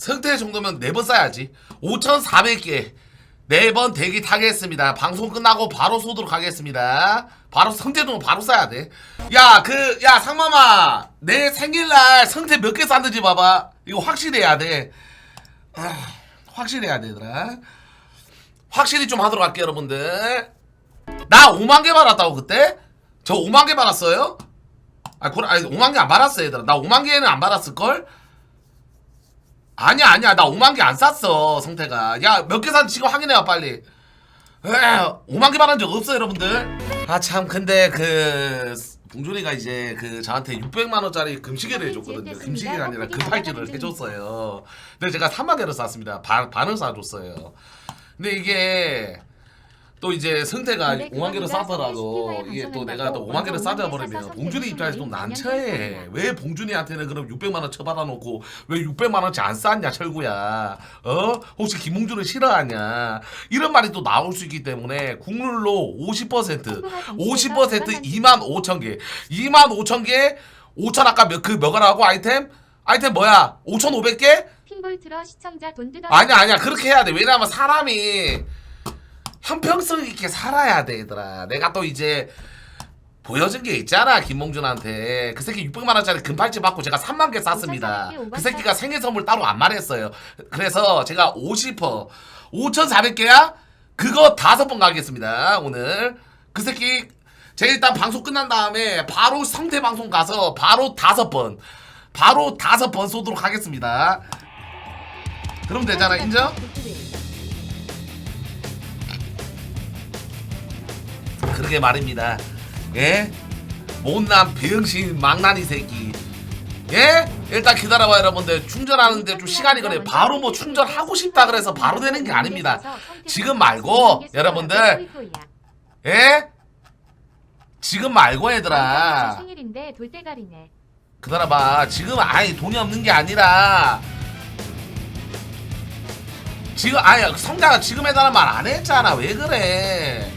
성태 정도면 4번 싸야지. 5,400개 4번 대기 타겠습니다. 방송 끝나고 바로 쏘도록 하겠습니다. 바로 성태 정도 바로 싸야 돼. 야 상마마 내 생일날 성태 몇 개 쌌는지 봐봐. 이거 확실해야 돼. 확실해야 되더라. 확실히 좀 하도록 할게요 여러분들. 나 5만 개 받았다고 그때? 저 5만 개 받았어요? 아니 5만 개 안 받았어 얘들아. 나 5만 개는 안 받았을걸? 아니야 나 5만 개 안 쌌어 성태가. 야 몇 개 샀는지 지금 확인해봐 빨리. 5만 개 받은 적 없어 여러분들. 아 참 근데 그 봉준이가 이제 그 저한테 600만 원짜리 금시계를 해줬거든요. 금시계가 아니라 금팔찌를 해줬어요. 근데 제가 3만 개를 쌌습니다. 반을 쏴줬어요. 근데 이게 또 이제 성태가 5만 개를 싸더라도 이게 또 내가 또 5만 개를 싸져 버리면 봉준이 입장에서 좀 난처해. 왜 봉준이한테는 그럼 600만 원 쳐받아 놓고 왜 600만 원치 안 쌌냐 철구야. 혹시 김봉준을 싫어하냐. 이런 말이 또 나올 수 있기 때문에 국룰로 50% 2만 5천 개 2만 5천 개 5천 아까 몇가라고 아이템 뭐야 5,500개? 핑볼 틀어 시청자 돈 뜯어. 아니야 그렇게 해야 돼. 왜냐면 사람이 형평성 있게 살아야 돼 얘들아. 내가 또 이제 보여준 게 있잖아 김봉준한테. 그 새끼 600만 원짜리 금팔찌 받고 제가 3만 개 쌌습니다. 그 새끼가 생일 선물 따로 안 말했어요. 그래서 제가 50% 5,400개야? 그거 5번 가겠습니다 오늘. 그 새끼 제가 일단 방송 끝난 다음에 바로 성태 방송 가서 바로 5번 쏘도록 하겠습니다. 그럼 되잖아. 인정? 그러게 말입니다. 예? 못난 병신 망나니 새끼. 예? 일단 기다려봐 여러분들. 충전하는데 좀 시간이 걸려요. 바로 뭐 충전하고 싶다 그래서 바로 되는 게 아닙니다. 지금 말고 여러분들. 예? 지금 말고 얘들아. 생일인데 돌대가리네. 기다려봐. 지금 아니 돈이 없는 게 아니라 지금 아니 성자가 지금 해달라는 말 안 했잖아. 왜 그래?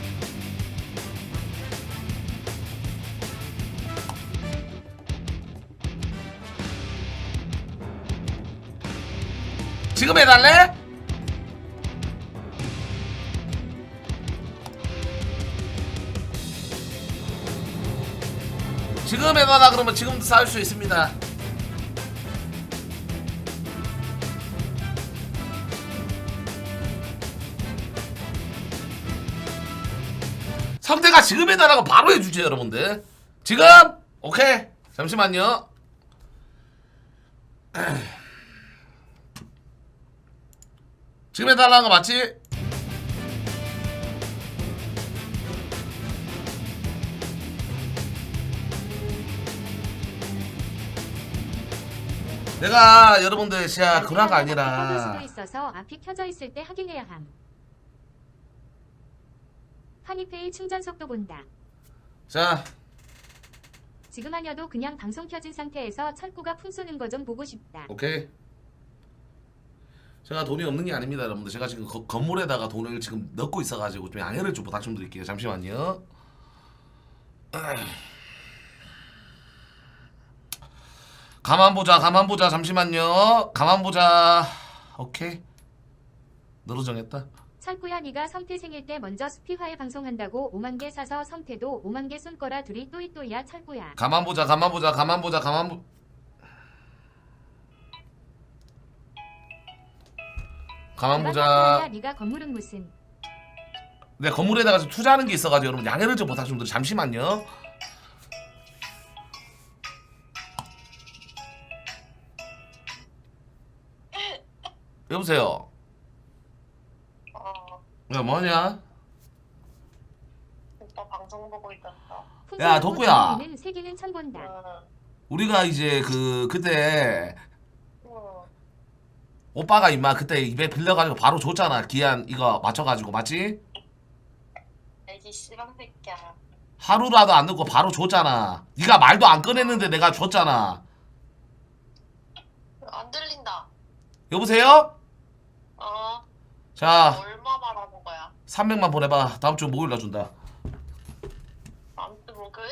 지금 해달래? 지금 해달라 그러면 지금도 쌓을 수 있습니다. 성태가 지금 해달라고 바로 해주죠 여러분들. 지금? 오케이 잠시만요. 지금 해달라는 거 맞지? 내가 여러분들 진짜 그런 거 아니라 수도 있어서 앞이 켜져 있을 때 확인해야 함. 파니페이 충전 속도 본다. 자 지금 아니어도 그냥 방송 켜진 상태에서 철구가 풍 쏘는 거 좀 보고 싶다. 오케이. 제가 돈이 없는 게 아닙니다 여러분들. 제가 지금 건물에다가 돈을 지금 넣고 있어가지고 좀 양해를 좀 부탁 좀 드릴게요. 잠시만요. 가만 보자 잠시만요. 가만 보자. 오케이 너로 정했다. 철구야 네가 성태 생일 때 먼저 스피화에 방송한다고 5만 개 사서 성태도 5만 개 쏜 거라 둘이 또이또이야 철구야. 가만 보자. 네가 건물은 무슨? 내 건물에다가 좀 투자하는 게 있어가지고 여러분 양해를 좀 부탁 좀 드려. 잠시만요. 여보세요. 야 뭐하냐? 오빠 방송 보고 있었어. 야, 덕구야. 세계는 천 본다. 우리가 이제 그때 응. 오빠가 임마 그때 200 빌려가지고 바로 줬잖아. 기한 이거 맞춰가지고 맞지? 애기 씨방 새끼야. 하루라도 안 늦고 바로 줬잖아. 네가 말도 안 꺼냈는데 내가 줬잖아. 안 들린다. 여보세요? 자 얼마 말하는 거야? 300만 보내봐. 다음 주 목요일 날 준다. 아무튼 뭐 그래?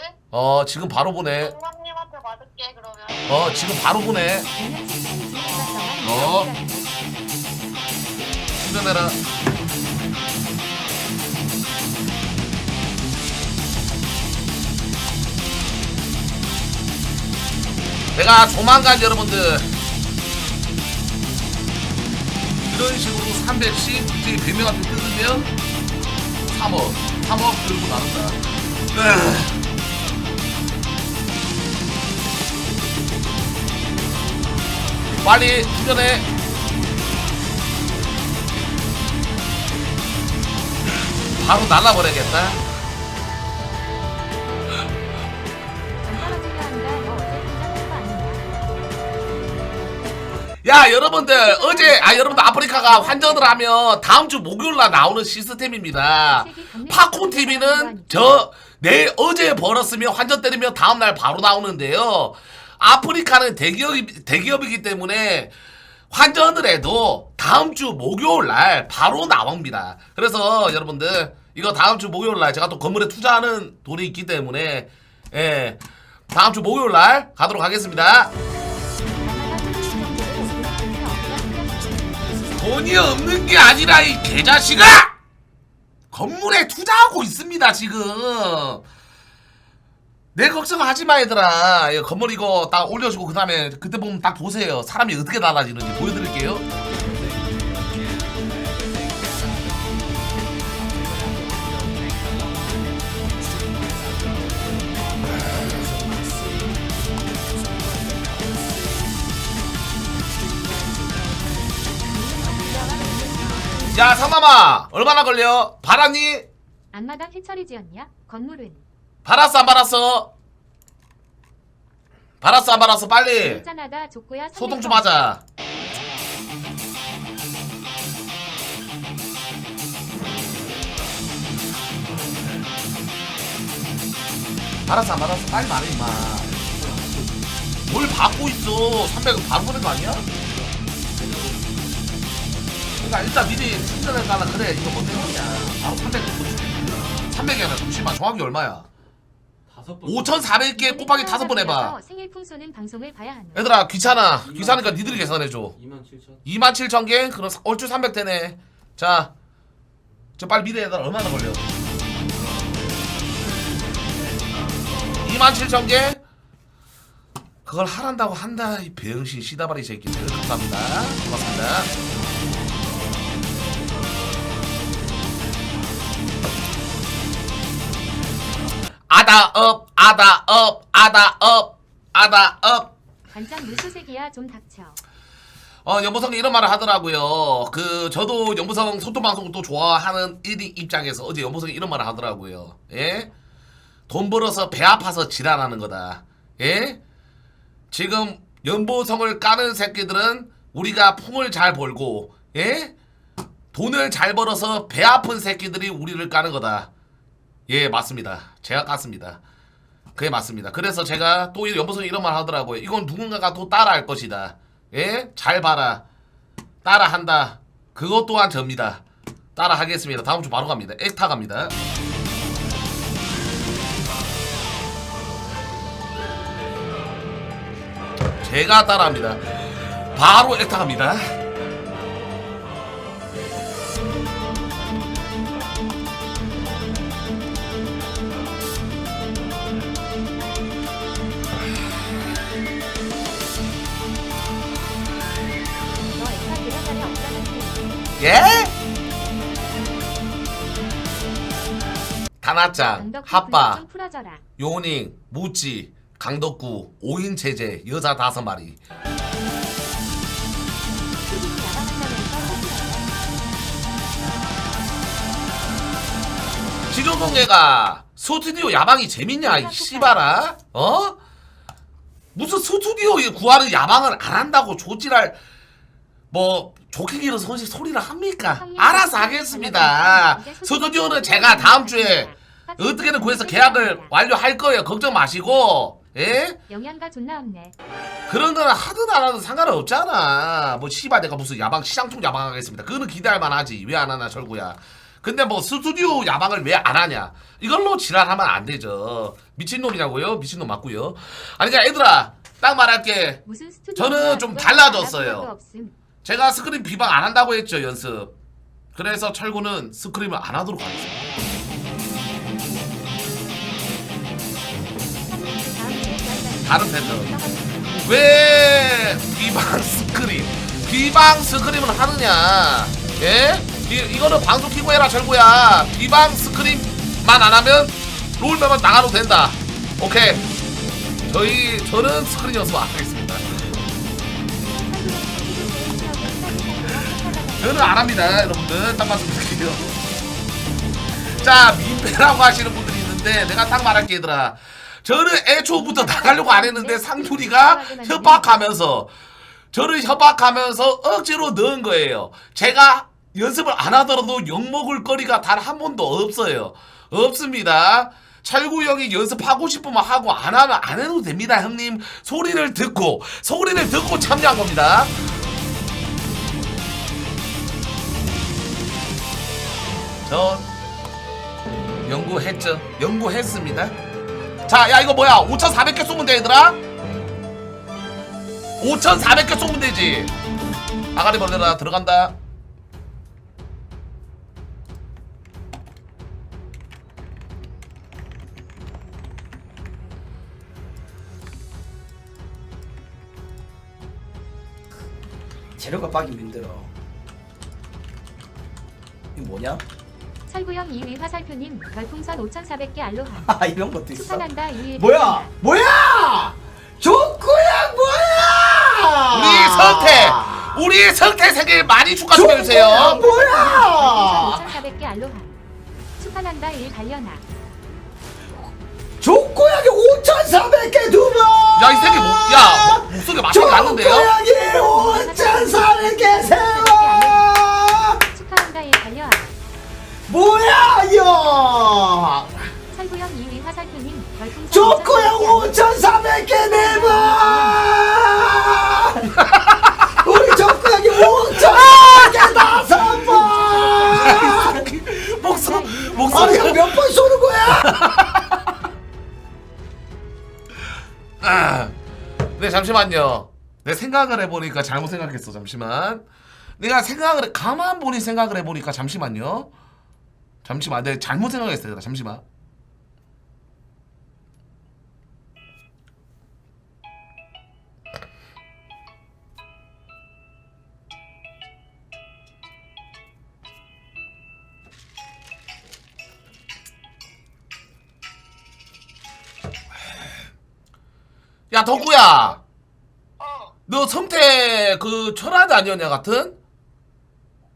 지금 바로 보내. 형님한테 받을게 그러면. 지금 바로 보내. 내년 10년 지나갔더만 어. 이렇게 운전해라. 내가 조만간 여러분들 이런 식으로 310 이제 100명한테 뜯으면 3억 들고 나간다. 빨리 충전해. 바로 날라버려야겠다. 안 떨어지려 한다. 너 어제 긴장한 거 아니냐? 야 여러분들 어제 여러분들 아프리카가 환전을 하면 다음 주 목요일날 나오는 시스템입니다. 팝콘 TV는 내일 어제 벌었으면 환전 때리면 다음날 바로 나오는데요. 아프리카는 대기업이기 때문에 환전을 해도 다음 주 목요일날 바로 나옵니다. 그래서 여러분들 이거 다음 주 목요일날 제가 또 건물에 투자하는 돈이 있기 때문에 다음 주 목요일날 가도록 하겠습니다. 돈이 없는 게 아니라 이 개자식아! 건물에 투자하고 있습니다 지금. 내 걱정하지 마 얘들아. 이거 건물 이거 딱 올려주고 그 다음에 그때 보면 딱 보세요. 사람이 어떻게 달라지는지 보여드릴게요. 야 상남아 얼마나 걸려? 받았니? 앞마당 해처리 지었냐? 건물은 받았어 안 받았어? 받았어 안 받았어? 빨리 짠하다 족구야. 소동 좀 하자. 받았어 안 받았어? 빨리 말해 임마. 뭘 받고 있어. 300은 바로 보낸 거 아니야? 그러니까 일단 미리 충전을 가나. 그래 이거 뭔 내용이냐. 바로 300이 아니라 잠시만 정확히 얼마야? 5,400개 곱하기 5번 해봐. 생일 풍소는 방송을 봐야 하는. 얘들아 귀찮으니까 니들이 계산해줘. 27,000개? 그럼 얼추 300 되네. 자, 저 빨리 미래 얘들아 얼마나 걸려? 27,000개? 그걸 하란다고 한다 이 병신 시다바리 새끼들. 감사합니다. 고맙습니다. 아다업. 간장 물소색이야 좀 닥쳐. 연보성이 이런 말을 하더라고요. 저도 연보성 소통방송을 또 좋아하는 1인 입장에서 어제 연보성이 이런 말을 하더라고요. 예? 돈 벌어서 배 아파서 지랄하는 거다. 예? 지금 연보성을 까는 새끼들은 우리가 풍을 잘 벌고, 예? 돈을 잘 벌어서 배 아픈 새끼들이 우리를 까는 거다. 예, 맞습니다. 제가 깠습니다. 그게 맞습니다. 그래서 제가 또 연보성이 이런 말 하더라고요. 이건 누군가가 또 따라할 것이다. 예? 잘 봐라. 따라한다. 그것 또한 접니다. 따라하겠습니다. 다음 주 바로 갑니다. 액타 갑니다. 제가 따라합니다. 바로 액타 갑니다. 예? 다나짱, 핫바, 요닝, 무찌, 강덕구, 5인 체제, 여자 5마리. 지조동해가 스튜디오 야방이 재밌냐 이 씨발아? 어? 무슨 스튜디오 구하는 야방을 안 한다고 조지랄. 뭐 좋게 길어서 소리를 합니까? 알아서 하겠습니다. 스튜디오는 제가 다음 주에 어떻게든 구해서 계약을 완료할 거예요. 걱정 마시고. 예? 영양가 존나 없네. 그런 거는 하든 안 하든 상관없잖아. 뭐 씨발 내가 무슨 야방 시장통 야방 하겠습니다. 그거는 기대할 만하지. 왜 안 하나 철구야. 근데 뭐 스튜디오 야방을 왜 안 하냐. 이걸로 지랄하면 안 되죠. 미친놈이냐고요? 미친놈 맞고요. 아니 그러니까 얘들아 딱 말할게. 저는 좀 달라졌어요. 제가 스크린 비방 안 한다고 했죠 연습. 그래서 철구는 스크림을 안 하도록 하겠습니다. 다른 패턴. 왜 비방 스크림을 하느냐? 예? 이거는 방송 키고 해라 철구야. 비방 스크림만 안 하면 롤매만 나가도 된다. 오케이. 저는 스크린 연습 안 하겠습니다. 저는 안 합니다, 여러분들. 딱 말씀드릴게요. 자, 민폐라고 하시는 분들이 있는데 내가 딱 말할게 얘들아. 저는 애초부터 나가려고 안 했는데 상준이가 협박하면서 저를 협박하면서 억지로 넣은 거예요. 제가 연습을 안 하더라도 욕먹을 거리가 단 한 번도 없어요. 없습니다. 철구 형이 연습하고 싶으면 하고 안 하면 안 해도 됩니다, 형님. 소리를 듣고 참여한 겁니다. 저 연구했죠. 연구했습니다. 자, 야 이거 뭐야? 5,400개 쏘면 돼, 얘들아? 5,400개 쏘면 되지. 아가리 벌레라 들어간다. 재료가 빠기 힘들어. 이거 뭐냐? 철구형 2위 화살표님 별풍선 5,400개 알로하. 아 이런 것도 있어. 축하한다 2위. 뭐야? 뭐야? 조코야 뭐야? 우리 성태 생일 많이 축하 좀 해주세요. 뭐야? 5,400개 알로하. 축하한다 1 달려나. 조코야기 5,400개 두 번. 야, 이 새끼 야 목소리 맛있게 났는데요? 조코야기 5,400개 세 번. 축하한다 1 달려. 뭐야 야? 철구형 2위 화살표님 별풍선 조코야 5,400개 네 번. 우리 조코야기 5,400개 다섯 번. 목소리가 아니 몇 번 쏘는 거야? 네, 잠시만요. 내 생각을 해보니까 잘못 생각했어. 잠시만. 내가 가만 보니 생각을 해보니까 잠시만요. 잠시만, 내가 잘못 생각했어. 얘들아, 잠시만. 야, 덕구야. 너 성태 그 철화대 아니었냐 같은?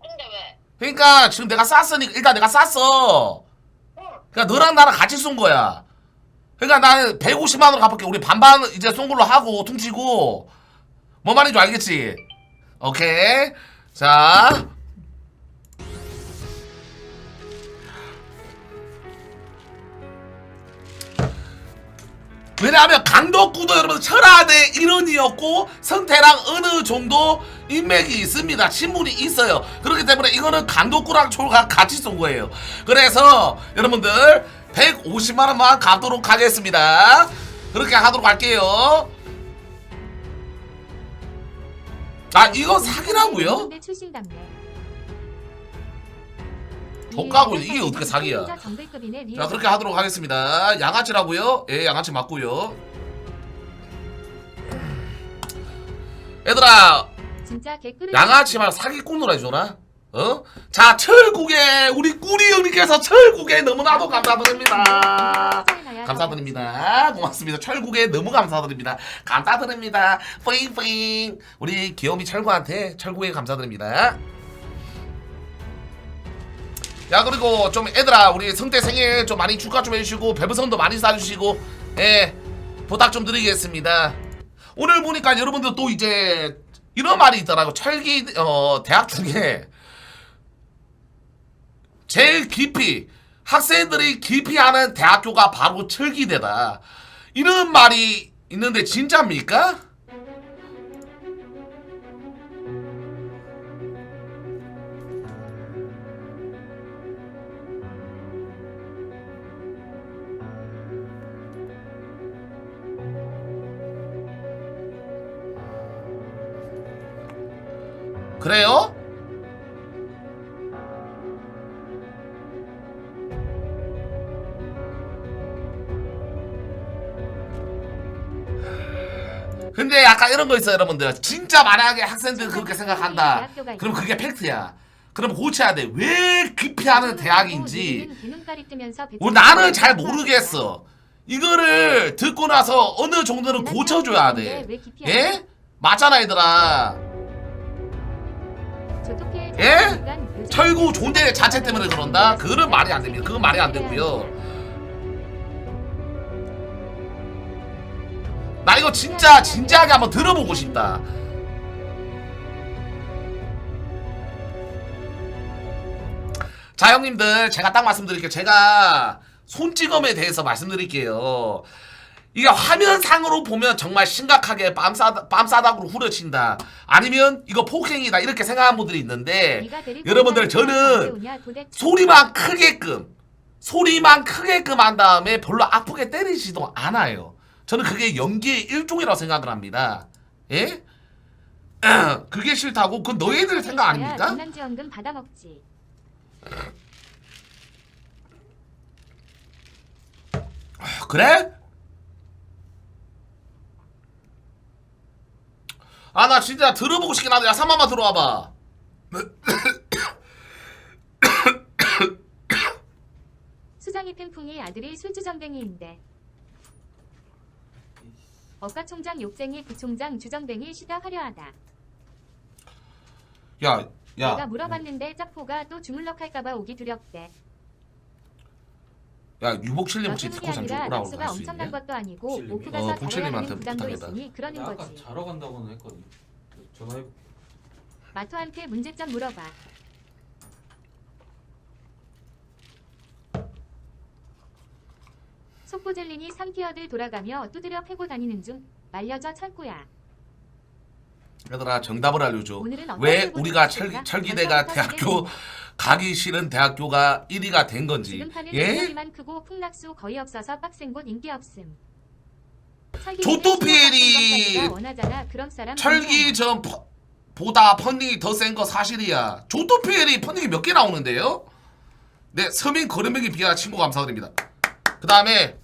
근데 왜? 그러니까 지금 내가 쐈으니까 일단 내가 쐈어. 그러니까 너랑 나랑 같이 쏜 거야. 그러니까 나는 150만 원으로 갚을게. 우리 반반 이제 쏜 걸로 하고 퉁치고. 뭔 말인지 알겠지? 오케이. 자. 왜냐하면 강덕구도 여러분 철화대 일원이었고 성태랑 어느 정도 인맥이 있습니다. 친분이 있어요. 그렇기 때문에 이거는 강덕구랑 초가 같이 쏜 거예요. 그래서 여러분들 150만 원만 갚도록 하겠습니다. 그렇게 하도록 할게요. 아, 이거 사기라고요? 독가고 이게 어떻게 사기야? 자, 그렇게 하도록 하겠습니다. 양아치라고요? 예, 양아치 맞고요. 얘들아, 양아치 말 사기꾼으로 해줘라. 어? 자, 철국에 우리 꾸리 형님께서 철국에 너무나도 감사드립니다. 감사드립니다. 고맙습니다. 철국에 너무 감사드립니다. 감사드립니다. 뿌잉뿌잉. 우리 귀요미 철구한테 철국에 감사드립니다. 야, 그리고 좀 애들아, 우리 성태 생일 좀 많이 축하 좀 해주시고 별풍선도 많이 쏴주시고, 예, 부탁 좀 드리겠습니다. 오늘 보니까 여러분들 또 이제 이런 말이 있더라고. 철기 대학 중에 제일 깊이 학생들이 깊이 하는 대학교가 바로 철기대다, 이런 말이 있는데 진짜입니까? 그래요? 근데 약간 이런 거 있어요 여러분들. 진짜 만약에 학생들 그렇게 생각한다 그럼 그게 팩트야. 그럼 고쳐야 돼. 왜 기피하는 대학인지 나는 잘 모르겠어. 이거를 듣고 나서 어느 정도는 고쳐줘야 돼. 예? 맞잖아 얘들아. 예? 철구 존대 자체 때문에 그런다? 그거는 말이 안 됩니다. 그건 말이 안 되고요. 나 이거 진짜 진지하게 한번 들어보고 싶다. 자 형님들 제가 딱 말씀드릴게요. 제가 손찌검에 대해서 말씀드릴게요. 이게 화면상으로 보면 정말 심각하게 빰싸닥으로 후려친다. 아니면 이거 폭행이다 이렇게 생각하는 분들이 있는데 여러분들 저는 소리만 크게끔 한 다음에 별로 아프게 때리지도 않아요. 저는 그게 연기의 일종이라고 생각을 합니다. 예? 그게 싫다고? 그건 너희들 생각 아닙니까? 재난지원금 받아먹지. 그래? 아 나 진짜 들어보고 싶긴 한데 야 3만만 들어와봐. 수장이 팽풍이 아들이 술주정뱅이인데 어가총장 욕쟁이 부총장 주정뱅이 시다 화려하다. 야 내가 물어봤는데 짝포가 또 주물럭할까봐 오기 두렵대. 야 유복실님 혹시 너 듣고 때문이 참 아니라 오라고 낙수가 할수 엄청난 있냐? 것도 아니고 복실님이? 오프 가서 복실님한테 잘해야 하는 부담도 부탁해봐. 있으니 그러는 아까 거지. 자러 간다고는 했거든. 전화해볼게. 마토한테 문제점 물어봐. 속보젤린이 3티어들 돌아가며 두드려 패고 다니는 중 말려져 철구야. 얘들아 정답을 알려줘. 오늘은 어떤 왜 일보다 우리가 좋겠다? 철기대가 어떤 대학교 가기 싫은 대학교가 1위가 된 건지. 지금 파는 예? 소리만 크고 풍락수 거의 없어서 빡센 곳 인기 없음. 조토피엘이 원하잖아. 그럼 사람 철기 보다 펀딩이 더 센 거 사실이야. 조토피엘이 펀딩이 몇 개 나오는데요? 네, 서민 거름뱅이 비하 친구 감사드립니다. 그 다음에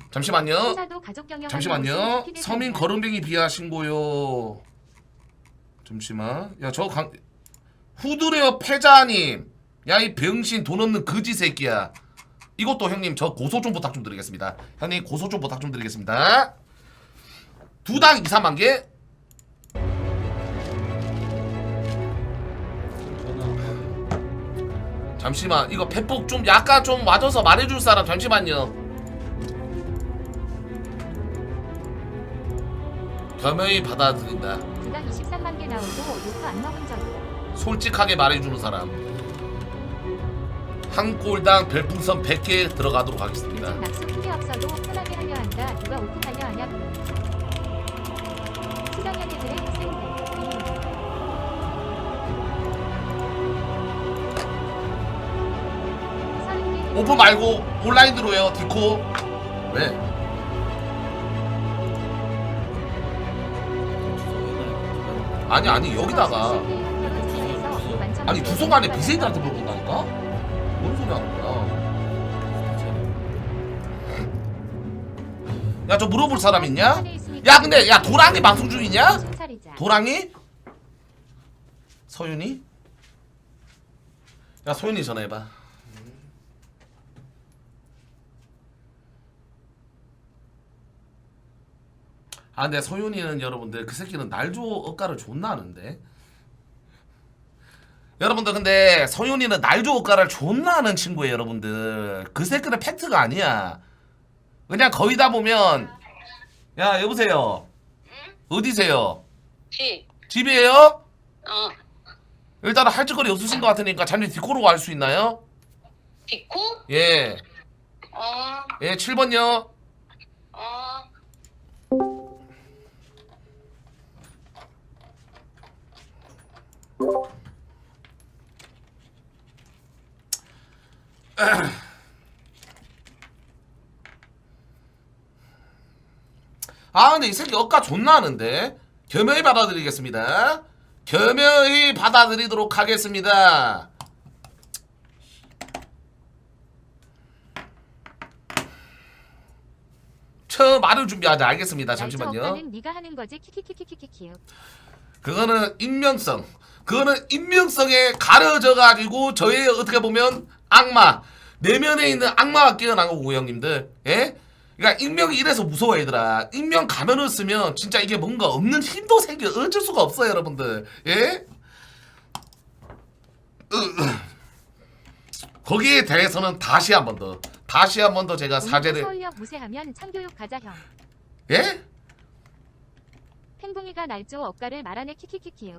잠시만요. 잠시만요. 서민 거름뱅이 비하 신고요. 잠시만. 야 저 후드레어 패자님. 야 이 병신 돈 없는 거지 새끼야. 이것도 형님 저 고소 좀 부탁 좀 드리겠습니다. 형님 고소 좀 부탁 좀 드리겠습니다. 두당 2, 3만 개. 잠시만 이거 팩폭 좀 약간 좀 맞아서 말해줄 사람 잠시만요. 겸허히 받아들인다. 두당 23만 개 나오고 요프 안 먹은 적. 솔직하게 말해주는 사람 한 골당 별풍선 100개 들어가도록 하겠습니다. 요즘 낙수 크게 없어도 편하게 하려 한다. 누가 오픈하려 하냐. 수정연애들의 학생들. 30개. 오픈 말고 온라인으로 해요. 디코. 왜? 아니 여기다가 아니 주소간에 비세이들한테 물어본다니까? 뭔 소리 하는 거야? 야 저 물어볼 사람 있냐? 야 근데 야 도랑이 방송 중이냐? 도랑이? 서윤이? 야 서윤이 전화해봐. 아 근데 서윤이는 여러분들 그 새끼는 날조 억가를 존나 하는데 여러분들 근데 서윤이는 날조 억가를 존나 하는 친구예요 여러분들. 그 새끼는 팩트가 아니야. 그냥 거의 다 보면 야 여보세요. 어디세요? 집이에요? 일단은 할 짓거리 없으신 것 같으니까 잠시 디코로 갈 수 있나요? 디코? 예. 예 7번요. 아 근데 이 새끼 억까 존나 하는데. 겸허히 받아드리겠습니다. 겸허히 받아들이도록 하겠습니다. 말을 준비하자. 알겠습니다. 날조 잠시만요. 오빠는 네가 하는 거지 키키키키키키키. 그거는 익명성. 그거는 익명성에 가려져 가지고 저의 어떻게 보면 악마, 내면에 있는 악마가 깨어난 거고 형님들. 예? 그러니까 익명이 이래서 무서워 얘들아. 익명 가면을 쓰면 진짜 이게 뭔가 없는 힘도 생겨. 어쩔 수가 없어요 여러분들. 예? 거기에 대해서는 다시 한 번 더 제가 사죄를. 서울역 무쇠하면 참교육 가자 형. 예? 팽붕이가 날조 억가를 말하네 키키키키.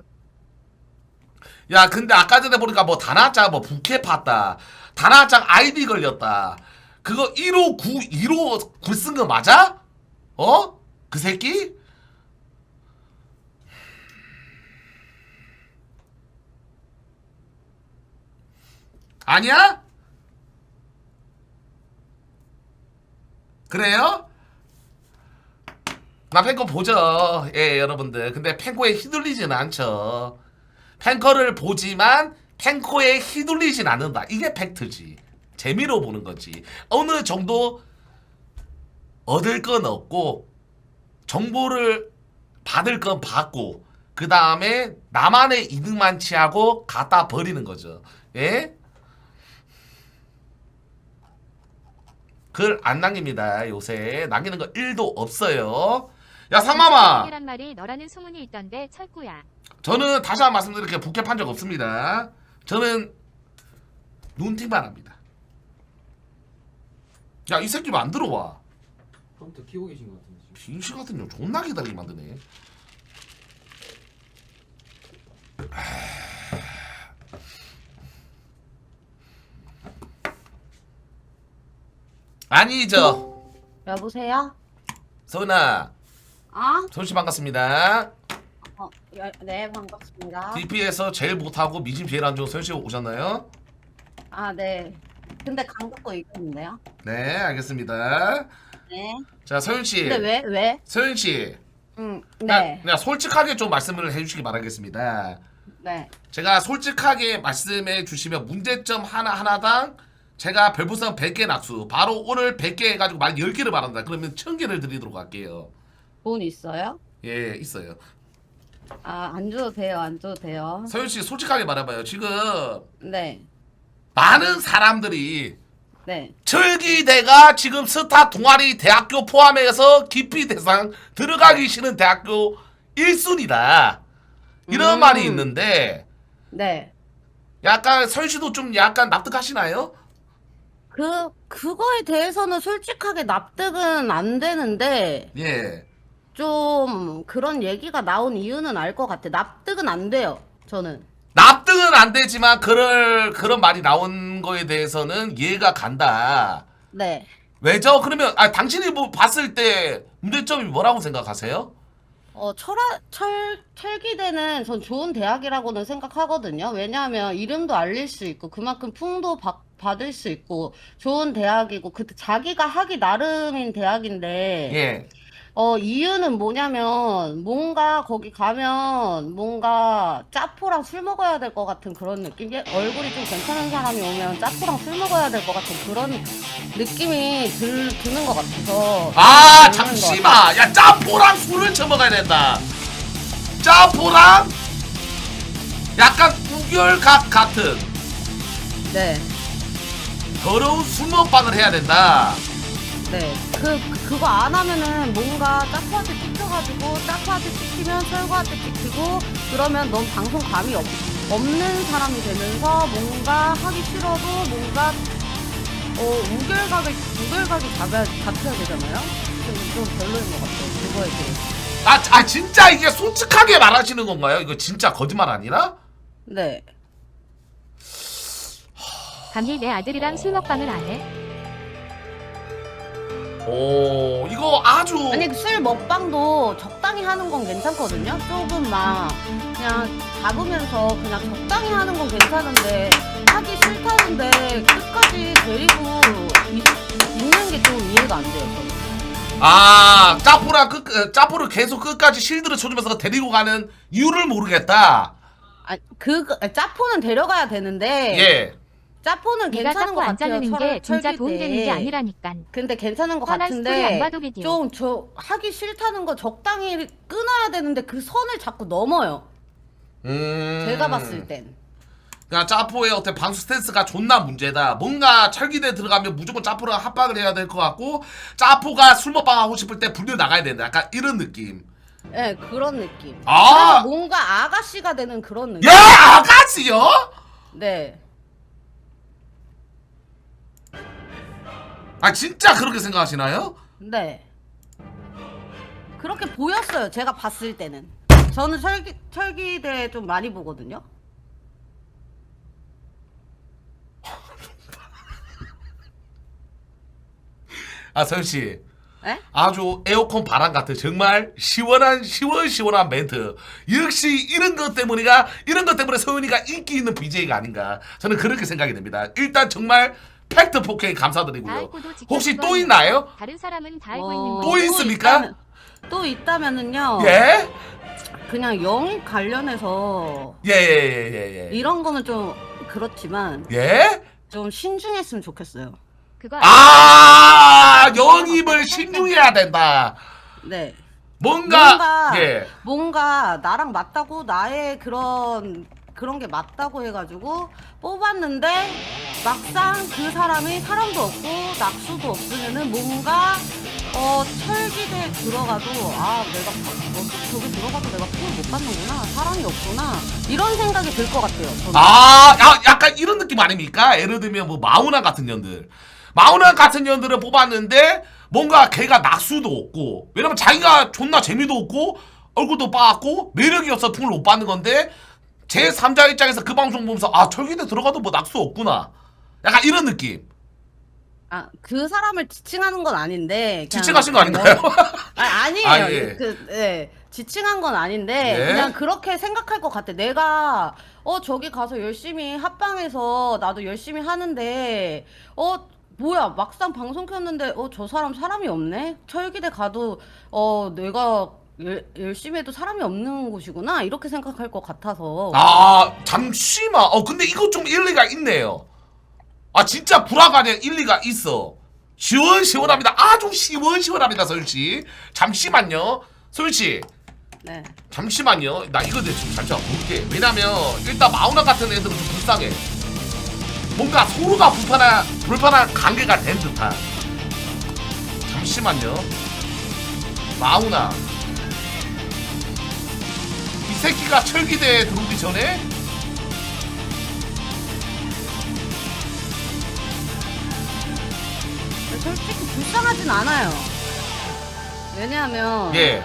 야 근데 아까 전에 보니까 뭐 다나짱 뭐 부캐 팠다, 다나짱 아이디 걸렸다, 그거 15915 쓴 거 맞아? 어? 그 새끼? 아니야? 그래요? 나 팬거 보죠. 예 여러분들. 근데 팬거에 휘둘리지는 않죠. 팬커를 보지만 팬커에 휘둘리진 않는다. 이게 팩트지. 재미로 보는 거지. 어느 정도 얻을 건 얻고 정보를 받을 건 받고 그 다음에 나만의 이득만 취하고 갖다 버리는 거죠. 예? 글 안 남깁니다. 요새 남기는 거 1도 없어요. 야 상마마, 이란 말이 너라는 소문이 있던데 철구야. 저는 다시 한 번 말씀드릴게요. 부캐 판 적 없습니다. 저는 눈팅만 합니다. 야 이 새끼 왜 안 들어와? 컴퓨터 키고 계신 것 같은데 지금. 빙신 같은 년 존나 기다리게 만드네. 아니죠. 여보세요? 서은아, 아? 서은씨 반갑습니다. 네, 반갑습니다. DP에서 제일 못하고 미심 제일 안 좋은 서은씨 오셨나요? 아, 네. 근데 강북고 있겠는데요? 네 알겠습니다. 네. 자 서은씨, 근데 왜? 서은씨, 네. 그냥 솔직하게 좀 말씀을 해주시기 바라겠습니다. 네. 제가 솔직하게 말씀해 주시면 문제점 하나당 제가 별풍선 100개 낙수, 바로 오늘 100개 해가지고 만 10개를 말한다. 그러면 1000개를 드리도록 할게요. 돈 있어요? 예 있어요. 아, 안 줘도 돼요. 안 줘도 돼요. 서윤씨 솔직하게 말해봐요. 지금 네. 많은 사람들이 네. 철기대가 지금 스타 동아리 대학교 포함해서 기피 대상 들어가기 싫은 대학교 1순위다 이런 말이 있는데 네. 약간 서윤씨도 좀 약간 납득하시나요? 그거에 대해서는 솔직하게 납득은 안 되는데, 예. 좀 그런 얘기가 나온 이유는 알 것 같아. 납득은 안 돼요. 저는. 납득은 안 되지만 그런 말이 나온 거에 대해서는 이해가 간다. 네. 왜죠? 그러면 당신이 뭐 봤을 때 문제점이 뭐라고 생각하세요? 철기대는 전 좋은 대학이라고는 생각하거든요. 왜냐하면 이름도 알릴 수 있고 그만큼 풍도 받을 수 있고 좋은 대학이고 그때 자기가 하기 나름인 대학인데 예. 이유는 뭐냐면 뭔가 거기 가면 뭔가 짜포랑 술 먹어야 될 것 같은 그런 느낌. 얼굴이 좀 괜찮은 사람이 오면 짜포랑 술 먹어야 될 것 같은 그런 느낌이 드는 것 같아서. 아 그런 것 잠시만, 야 짜포랑 술을 처먹어야 된다. 짜포랑 약간 우결각 같은 네. 더러운 술 먹방을 해야 된다. 네. 그거 안 하면은 뭔가 짜파한테 찍혀가지고 짜파한테 찍히면 철구한테 찍히고 그러면 넌 방송 감이 없는 사람이 되면서 뭔가 하기 싫어도 뭔가 우결각이 잡혀야 되잖아요? 좀 별로인 것 같아요. 그거에 대해서. 진짜 이게 솔직하게 말하시는 건가요? 이거 진짜 거짓말 아니라? 네. 감히 내 아들이랑 술 먹방을 안 해? 오 이거 아주 아니 술 먹방도 적당히 하는 건 괜찮거든요. 조금 막 그냥 잡으면서 그냥 적당히 하는 건 괜찮은데 하기 싫다는데 끝까지 데리고 있는 게 좀 이해가 안 돼요. 저는. 짜포를 계속 끝까지 실드를 쳐주면서 데리고 가는 이유를 모르겠다. 짜포는 데려가야 되는데 예. 짜포는 네가 괜찮은 자꾸 것 안 같아요. 자르는 게 진짜 철기 도움 되는 게 때. 아니라니깐. 근데 괜찮은 것 뻔한 스토리 안 같은데 봐도 비디오. 좀 저 하기 싫다는 거 적당히 끊어야 되는데 그 선을 자꾸 넘어요. 제가 봤을 땐. 그냥 짜포의 어떤 방수 스탠스가 존나 문제다. 뭔가 철기대 들어가면 무조건 짜포랑 합방을 해야 될 것 같고, 짜포가 술 먹방 하고 싶을 때 불려 나가야 된다. 약간 이런 느낌. 네, 그런 느낌. 아! 그래서 뭔가 아가씨가 되는 그런 느낌. 야, 아가씨요? 네. 아, 진짜 그렇게 생각하시나요? 네. 그렇게 보였어요. 제가 봤을 때는. 저는 철기대 좀 많이 보거든요. 아, 서현씨. 네? 아주 에어컨 바람 같은 정말 시원한 멘트. 역시 이런 것 때문에 서윤이가 인기 있는 BJ가 아닌가. 저는 그렇게 생각이 됩니다. 일단 정말 팩트 4K 감사드리고요. 혹시 또 있나요? 다른 사람은 다 알고 있는 또 거. 있습니까? 또 있다면은요. 예? 그냥 영입 관련해서 예. 이런 거는 좀 그렇지만 예? 좀 신중했으면 좋겠어요. 그거 아, 영입을 신중해야 된다. 네. 뭔가 예. 뭔가 나랑 맞다고 나의 그런 게 맞다고 해가지고 뽑았는데 막상 그 사람이 사람도 없고 낙수도 없으면은 뭔가 철기대에 들어가도 내가 저기 들어가도 내가 표를 못 받는구나, 사람이 없구나, 이런 생각이 들 것 같아요. 저는. 약간 이런 느낌 아닙니까? 예를 들면 뭐 마우나 같은 년들은 뽑았는데 뭔가 걔가 낙수도 없고, 왜냐면 자기가 존나 재미도 없고 얼굴도 빠았고 매력이 없어 풍을 못 받는 건데, 제 3자 입장에서 그 방송 보면서 철기대 들어가도 뭐 낙수 없구나, 약간 이런 느낌. 그 사람을 지칭하는 건 아닌데. 지칭하신 거 아닌가요? 아니에요. 예. 지칭한 건 아닌데 예? 그냥 그렇게 생각할 것 같아. 내가 저기 가서 열심히 합방해서 나도 열심히 하는데 뭐야, 막상 방송 켰는데 저 사람이 없네. 철기대 가도 내가 열심히 해도 사람이 없는 곳이구나, 이렇게 생각할 것 같아서. 잠시만. 근데 이거 좀 일리가 있네요. 진짜 불화가냥 일리가 있어. 시원시원합니다. 아주 시원시원합니다, 서윤씨. 잠시만요. 서윤씨. 네. 잠시만요. 나 이거 지금 잠시만 볼게. 왜냐면 일단 마우나 같은 애들은 좀 불쌍해. 뭔가 서로가 불편한 관계가 된 듯한. 잠시만요. 마우나. 이 새끼가 철기대에 들어오기 전에 솔직히 불쌍하진 않아요. 왜냐하면 예.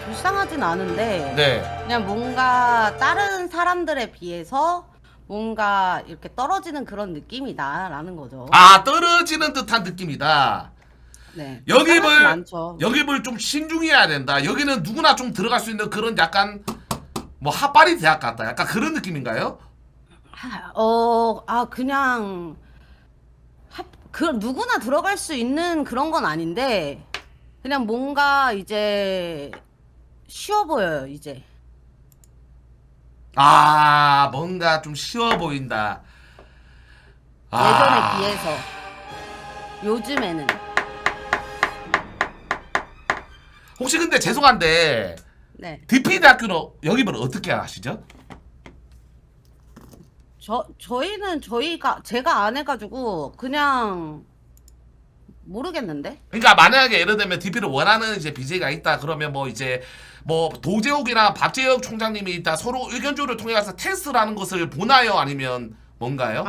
불쌍하진 않은데 네. 그냥 뭔가 다른 사람들에 비해서 뭔가 이렇게 떨어지는 그런 느낌이다라는 거죠. 떨어지는 듯한 느낌이다. 네. 영입을 많죠. 영입을 좀 신중해야 된다. 여기는 누구나 좀 들어갈 수 있는 그런 약간 뭐 핫바리 대학 같다. 약간 그런 느낌인가요? 그냥 누구나 들어갈 수 있는 그런 건 아닌데 그냥 뭔가 이제 쉬워 보여요, 이제. 뭔가 좀 쉬워 보인다. 예전에 비해서 요즘에는. 혹시 근데 죄송한데 네. DP대학교로 영입을 어떻게 하시죠? 저희는 제가 안 해가지고 그냥 모르겠는데. 그러니까 만약에 예를 들면 DP를 원하는 이제 BJ가 있다 그러면 뭐 이제 뭐 도재욱이랑 박재혁 총장님이 있다 서로 의견 조율을 통해 가서 테스트라는 것을 보나요? 아니면 뭔가요?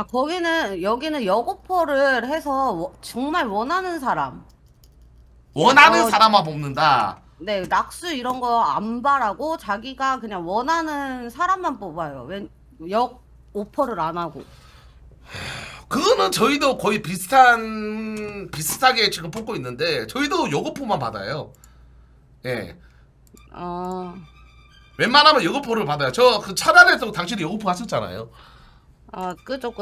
여기는 역오퍼를 해서 정말 원하는 사람. 사람만 뽑는다. 네, 낙수 이런 거 안 바라고 자기가 그냥 원하는 사람만 뽑아요. 역 오퍼를 안 하고. 그거는 저희도 거의 비슷하게 지금 뽑고 있는데 저희도 여고포만 받아요. 예. 웬만하면 여고포를 받아요. 그 차단에서 당신이 여고포 하셨잖아요. 그죠.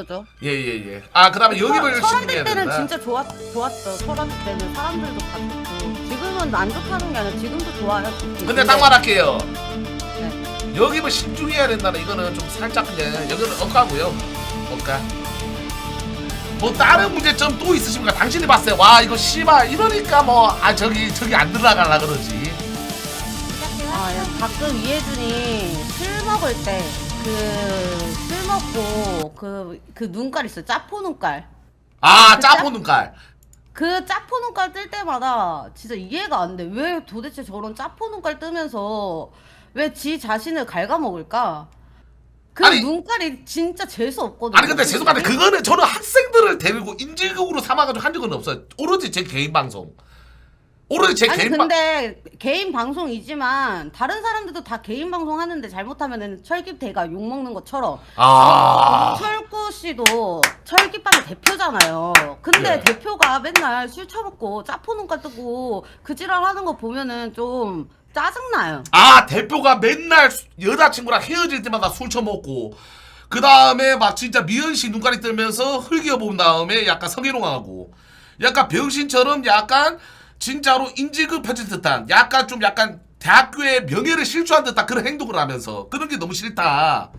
예. 그다음에 영입을 철원대 신중해야 때는 된다. 진짜 좋았죠. 철원대 때는 사람들도 다 좋고. 지금은 안 좋다는 게 아니라 지금도 좋아요. 근데 딱 말할게요. 네. 영입을 신중해야 된다는 이거는 좀 살짝 그냥 여기는 억까고요. 볼까? 뭐 다른 문제점 또 있으십니까? 당신이 봤어요. 와 이거 씨발 이러니까 뭐 아 저기 안 들어가려 그러지. 아, 가끔 이혜준이 술 먹을 때 술 먹고 그 눈깔 있어. 짜포 눈깔. 아 그 짜포 눈깔. 그 짜포 눈깔 뜰 때마다 진짜 이해가 안 돼. 왜 도대체 저런 짜포 눈깔 뜨면서 왜 지 자신을 갉아먹을까? 그 아니, 눈깔이 진짜 재수 없거든요. 아니 근데 죄송한데 그거는 저는 학생들을 데리고 인질극으로 삼아가지고 한 적은 없어요. 오로지 제 개인 방송. 오로지 제 아니 개인 근데 개인 방송이지만 다른 사람들도 다 개인 방송 하는데 잘못하면은 철기대가 욕 먹는 것처럼 아 철구 씨도 철기빵의 대표잖아요. 근데 예. 대표가 맨날 술 처먹고 짜포 눈깔 뜨고 그 지랄 하는 거 보면은 좀 짜증나요. 아 대표가 맨날 여자친구랑 헤어질 때마다 술 처먹고 그 다음에 막 진짜 미연씨 눈깔이 뜨면서 흘겨 본 다음에 약간 성희롱하고 약간 병신처럼 약간 진짜로 인질극 펼칠 듯한 약간 대학교의 명예를 실추한 듯한 그런 행동을 하면서 그런 게 너무 싫다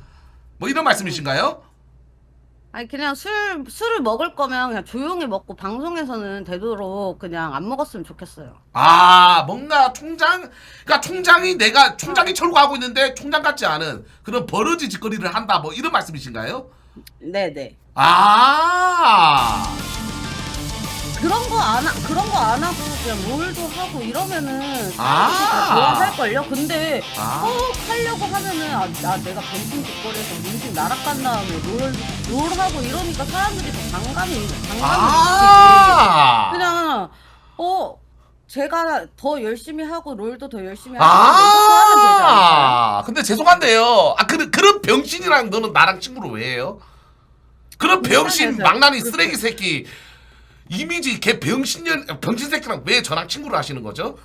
뭐 이런 말씀이신가요? 아니 그냥 술을 먹을 거면 그냥 조용히 먹고 방송에서는 되도록 그냥 안 먹었으면 좋겠어요. 아 뭔가 그러니까 총장이 철거하고 있는데 총장 같지 않은 그런 버러지 짓거리를 한다 뭐 이런 말씀이신가요? 네네. 아 그런 거 안 하고 그냥 롤도 하고 이러면은 아. 사람들이 다 좋아할걸요? 근데 아. 꼭 하려고 하면은 내가 벤팅 짓거리에서 민심 날아간 다음에 롤하고 이러니까 사람들이 더 반감이 아. 그냥 제가 더 열심히 하고 롤도 더 열심히 하고 이렇게 하면 되지 않을까요? 아, 근데 죄송한데요. 아, 그런 병신이랑 너는 나랑 친구를 왜 해요? 그런 병신, 불쌍해서요. 망나니, 쓰레기 새끼, 이미지 걔 병신 새끼랑 왜 저랑 친구를 하시는 거죠?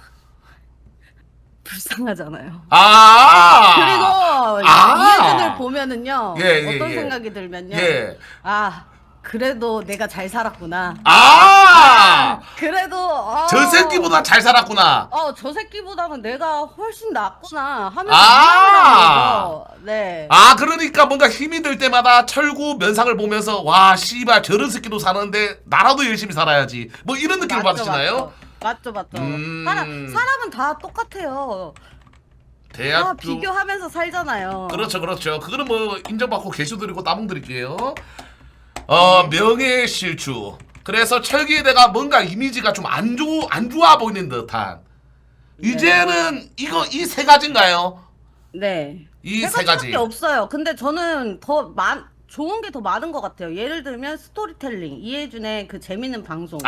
불쌍하잖아요. 아, 그리고 아. 이해준을 보면은요. 예, 어떤 예. 생각이 들면요. 예. 아 그래도 내가 잘 살았구나. 아, 그래도 저 새끼보다 잘 살았구나. 저 새끼보다는 내가 훨씬 낫구나 하면서 아. 거죠. 네. 아, 그러니까 뭔가 힘이 들 때마다 철구 면상을 보면서 와, 씨발 저런 새끼도 사는데 나라도 열심히 살아야지. 뭐 이런 느낌을 받으시나요? 맞죠. 음. 사람은 다 똑같아요. 다 대학교 비교하면서 살잖아요. 그렇죠. 그거는 뭐 인정받고 개수드리고 따봉 드릴게요. 명예 실추. 그래서 철기에 대가 뭔가 이미지가 좀 안 좋아 보이는 듯한. 네. 이제는 이 세 가지인가요? 네. 이 세 세 가지. 가지밖에 없어요. 근데 저는 좋은 게 더 많은 것 같아요. 예를 들면 스토리텔링, 이해준의 그 재밌는 방송.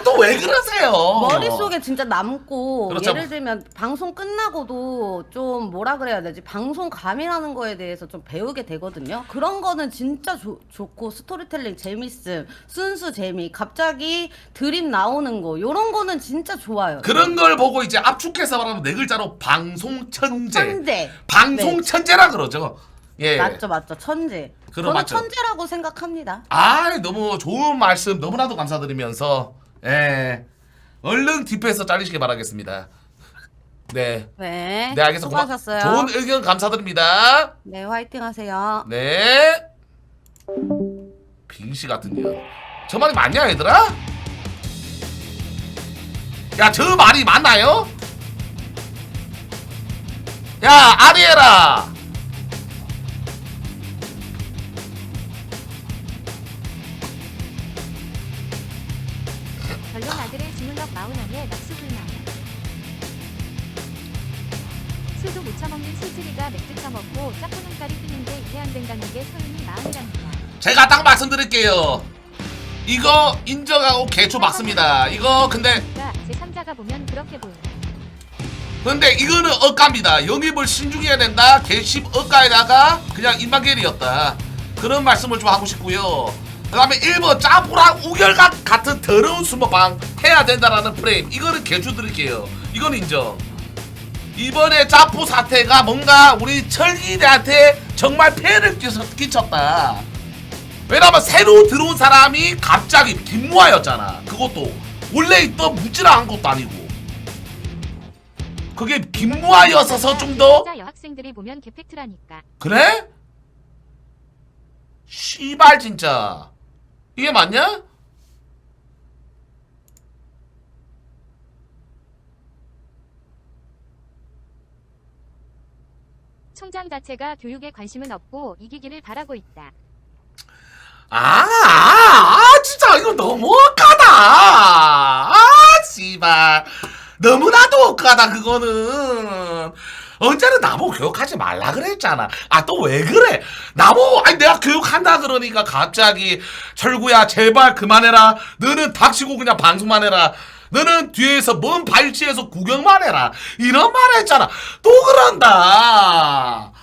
또 왜 그러세요? 머릿속에 진짜 남고 그렇죠. 예를 들면 방송 끝나고도 좀 뭐라 그래야 되지? 방송감이라는 거에 대해서 좀 배우게 되거든요. 그런 거는 진짜 좋고 스토리텔링 재밌음, 순수 재미, 갑자기 드림 나오는 거 요런 거는 진짜 좋아요. 그런 걸 보고 이제 압축해서 말하면 네 글자로 방송 천재. 천재. 방송 네. 천재라 그러죠. 예. 맞죠. 천재. 그럼 저는 맞죠. 천재라고 생각합니다. 아, 너무 좋은 말씀 너무나도 감사드리면서 얼른 딥에서 잘리시길 바라겠습니다. 네. 네. 네, 알겠습니다. 수고하셨어요. 좋은 의견 감사드립니다. 네, 화이팅 하세요. 네. 빙시 같은 년. 저 말이 맞냐, 얘들아? 야, 저 말이 맞나요? 야, 아리에라. 결론 아들의 주물럭 마운왕의 낙수불망. 술도 못 처먹는 술지리가 맥주 처먹고 짜고 눈깔이 뜨는데 이해 안 된다는 게 소윤이 마음이랍니다. 제가 딱 말씀드릴게요. 이거 인정하고 개초 맞습니다. 이거 근데 제3자가 보면 그렇게 보여요. 근데 이거는 억가입니다. 영입을 신중해야 된다. 개십 억가에다가 그냥 인방계리였다. 그런 말씀을 좀 하고 싶고요. 그 다음에 1번 짜부랑 우결각 같은 더러운 수모방 해야 된다라는 프레임. 이거는 개주 드릴게요. 이건 인정. 이번에 짜부 사태가 뭔가 우리 철기대한테 정말 폐해를 끼쳤다. 왜냐면 새로 들어온 사람이 갑자기 김무아였잖아. 그것도 원래 있던 무지랑한 것도 아니고. 그게 김무아였어서 좀 더 여학생들이 보면 개팩트라니까. 그래? 씨발 진짜 이게 맞냐? 총장 자체가 교육에 관심은 없고 이기기를 바라고 있다. 진짜 이거 너무 억까다. 씨발 너무나도 억까다. 그거는 언제는 나보고 교육하지 말라 그랬잖아. 또 왜 그래? 나보고 내가 교육한다 그러니까 갑자기 철구야 제발 그만해라. 너는 닥치고 그냥 방송만 해라. 너는 뒤에서 먼 발치에서 구경만 해라. 이런 말 했잖아. 또 그런다.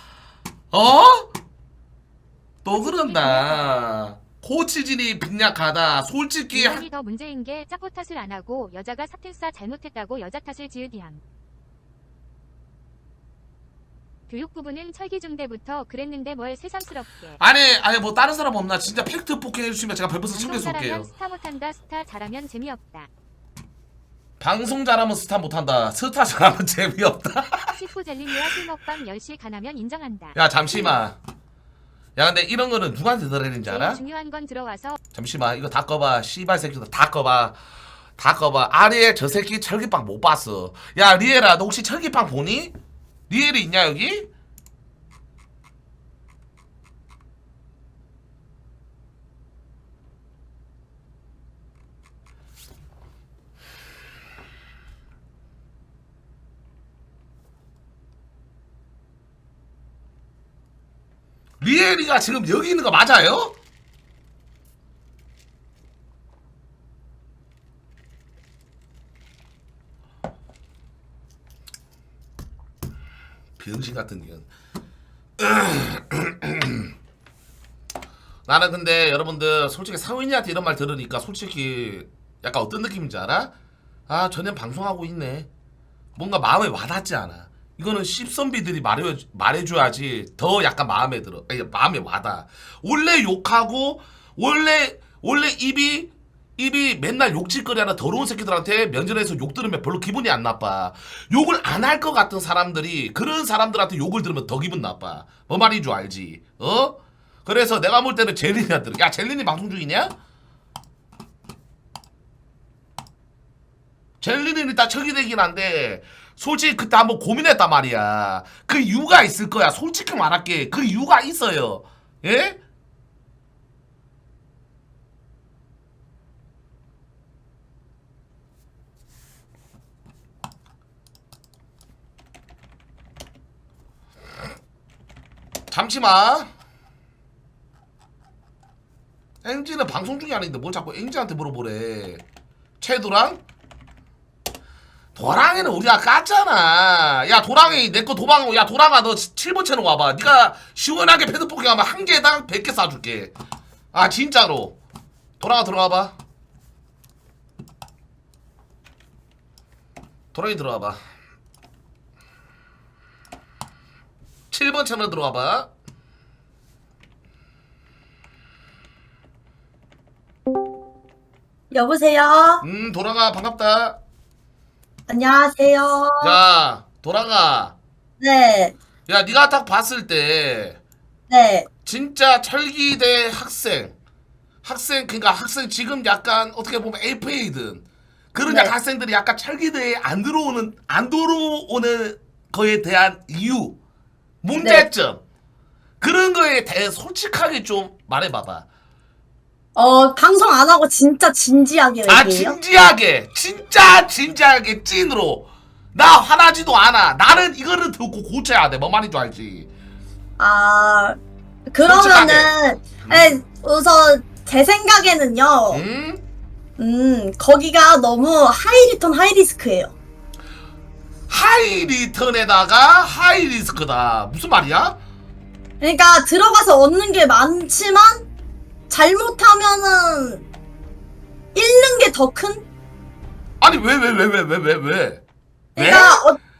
또 그런다. 코치진이 빈약하다. 솔직히 이번이 더 문제인 게 짜포 탓을 안 하고 여자가 사택사 잘못했다고 여자 탓을 지으디함. 교육부부는 철기중대부터 그랬는데 뭘 새삼스럽게. 아니 뭐 다른 사람 없나? 진짜 팩트 폭행해 주시면 제가 별풍선 챙겨서 올게요. 방송 잘하면 스타 못한다. 스타 잘하면 재미없다. 방송 잘하면 스타 못한다. 스타 잘하면 재미없다. 식구 젤리니와 술 먹방 10시 가나면 인정한다. 야 잠시만. 야 근데 이런 거는 누구한테 들어야되는지 알아? 제일 중요한 건 들어와서 잠시만 이거 다 꺼봐. 씨발 새끼들 다 꺼봐. 다 꺼봐. 아리에 저 새끼 철기빵 못 봤어. 야 리에라 너 혹시 철기빵 보니? 리엘이 있냐 여기? 리엘이가 지금 여기 있는 거 맞아요? 병신 같은 년. 나는 근데 여러분들 솔직히 상윈이한테 이런 말 들으니까 솔직히 약간 어떤 느낌인지 알아? 전혀 방송하고 있네. 뭔가 마음에 와닿지 않아. 이거는 씹선비들이 말해줘야지 더 약간 마음에 들어. 아니, 마음에 와닿아. 원래 욕하고 원래 입이 맨날 욕짓거리하는 더러운 새끼들한테 면전에서 욕 들으면 별로 기분이 안 나빠. 욕을 안 할 것 같은 사람들이 그런 사람들한테 욕을 들으면 더 기분 나빠. 뭐 말인 줄 알지? 그래서 내가 볼 때는 젤린이한테 야 젤린이 방송 중이냐? 젤린은 일단 척이 되긴 한데 솔직히 그때 한번 고민했단 말이야. 그 이유가 있을 거야. 솔직히 말할게. 그 이유가 있어요. 예? 잠시만. 앵지는 방송 중이 아닌데 뭘 자꾸 앵지한테 물어보래. 채도랑? 도랑이는 우리가 깠잖아. 야 도랑이 내 거 도망하고. 야 도랑아 너 7번 채널 와봐. 네가 시원하게 패드포킹 하면 한 개당 100개 쏴줄게. 진짜로. 도랑아 들어가봐. 도랑이 들어가봐. 7번 채널 들어와봐. 여보세요? 도랑아 반갑다. 안녕하세요. 야 도랑아. 네, 야 네가 딱 봤을 때 네, 진짜 철기대 학생 그러니까 학생 지금 약간 어떻게 보면 APA든 그런 네. 약간 학생들이 약간 철기대에 안 들어오는 거에 대한 이유, 문제점 그런 거에 대해 솔직하게 좀 말해봐봐. 방송 안 하고 진짜 진지하게 얘기해요? 진지하게 찐으로. 나 화나지도 않아. 나는 이거를 듣고 고쳐야 돼. 뭐 말인 줄 알지? 그러면은, 우선, 제 생각에는요, 거기가 너무 하이리턴 하이리스크예요. 하이리턴에다가 하이리스크다. 무슨 말이야? 그러니까, 들어가서 얻는 게 많지만, 잘못하면은, 잃는 게 더 큰? 아니 왜?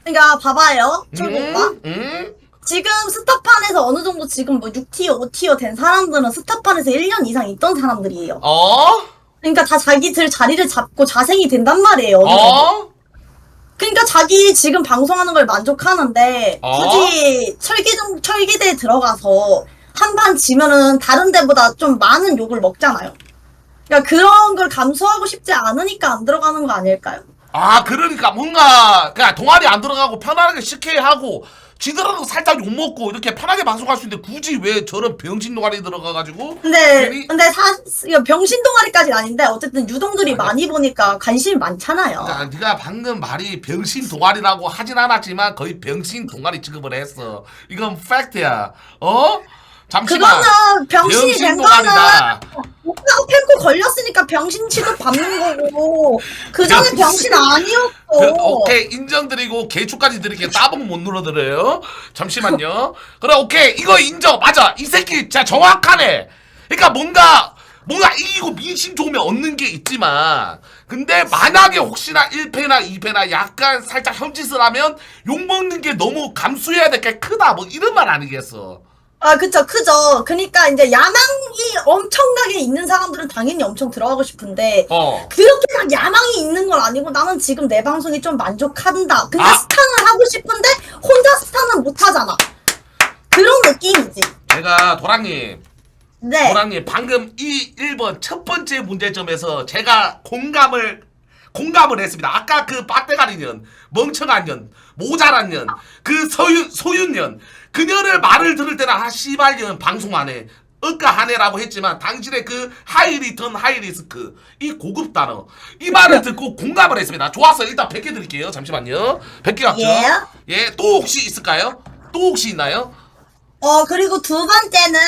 그러니까 봐봐요, 철구가. 지금 스타판에서 어느 정도 지금 뭐 6티어, 5티어 된 사람들은 스타판에서 1년 이상 있던 사람들이에요. 그러니까 다 자기들 자리를 잡고 자생이 된단 말이에요. 어느 정도. 그러니까 자기 지금 방송하는 걸 만족하는데 굳이 철기대에 들어가서 한 판 지면은 다른 데보다 좀 많은 욕을 먹잖아요. 그러니까 그런 걸 감수하고 싶지 않으니까 안 들어가는 거 아닐까요? 아 그러니까 뭔가 그냥 동아리 안 들어가고 편안하게 CK 하고 지더라도 살짝 욕먹고 이렇게 편하게 방송할 수 있는데 굳이 왜 저런 병신 동아리 들어가가지고 근데 괜히- 이거 병신 동아리까지는 아닌데 어쨌든 유동들이 많이 보니까 관심이 많잖아요. 그러니까 네가 방금 말이 병신 동아리라고 하진 않았지만 거의 병신 동아리 취급을 했어. 이건 팩트야. 어? 잠시만. 그거는 병신이 된 거는 동아리다. 오빠가 팬코 걸렸으니까 병신 취급 받는 거고 그 전에 병신. 병신 아니었어. 오케이 인정드리고 개축까지 드릴게요. 따봉 못 눌러드려요. 잠시만요. 그래 오케이 이거 인정. 맞아 이 새끼 진짜 정확하네. 그러니까 뭔가 이기고 민심 좋으면 얻는 게 있지만 근데 만약에 혹시나 1패나 2패나 약간 살짝 험짓을 하면 욕먹는 게 너무 감수해야 될 게 크다 뭐 이런 말 아니겠어. 아, 그쵸, 크죠. 그니까 이제 야망이 엄청나게 있는 사람들은 당연히 엄청 들어가고 싶은데, 그렇게 막 야망이 있는 건 아니고 나는 지금 내 방송이 좀 만족한다. 근데 스타는 하고 싶은데 혼자 스타는 못 하잖아. 그런 느낌이지. 제가 도랑님 네. 도랑님 방금 이 1번 첫 번째 문제점에서 제가 공감을 했습니다. 아까 그 빡대가리 년, 멍청한 년, 모자란 년, 그 소윤년 그녀를 말을 들을 때는 아 씨발 년 방송 안 해. 억까하네라고 했지만 당신의 그 하이리턴 하이리스크 이 고급 단어 이 말을 듣고 공감을 했습니다. 좋았어요. 일단 100개 드릴게요. 잠시만요. 100개 왔죠? 예. 또 혹시 있을까요? 또 혹시 있나요? 그리고 두 번째는,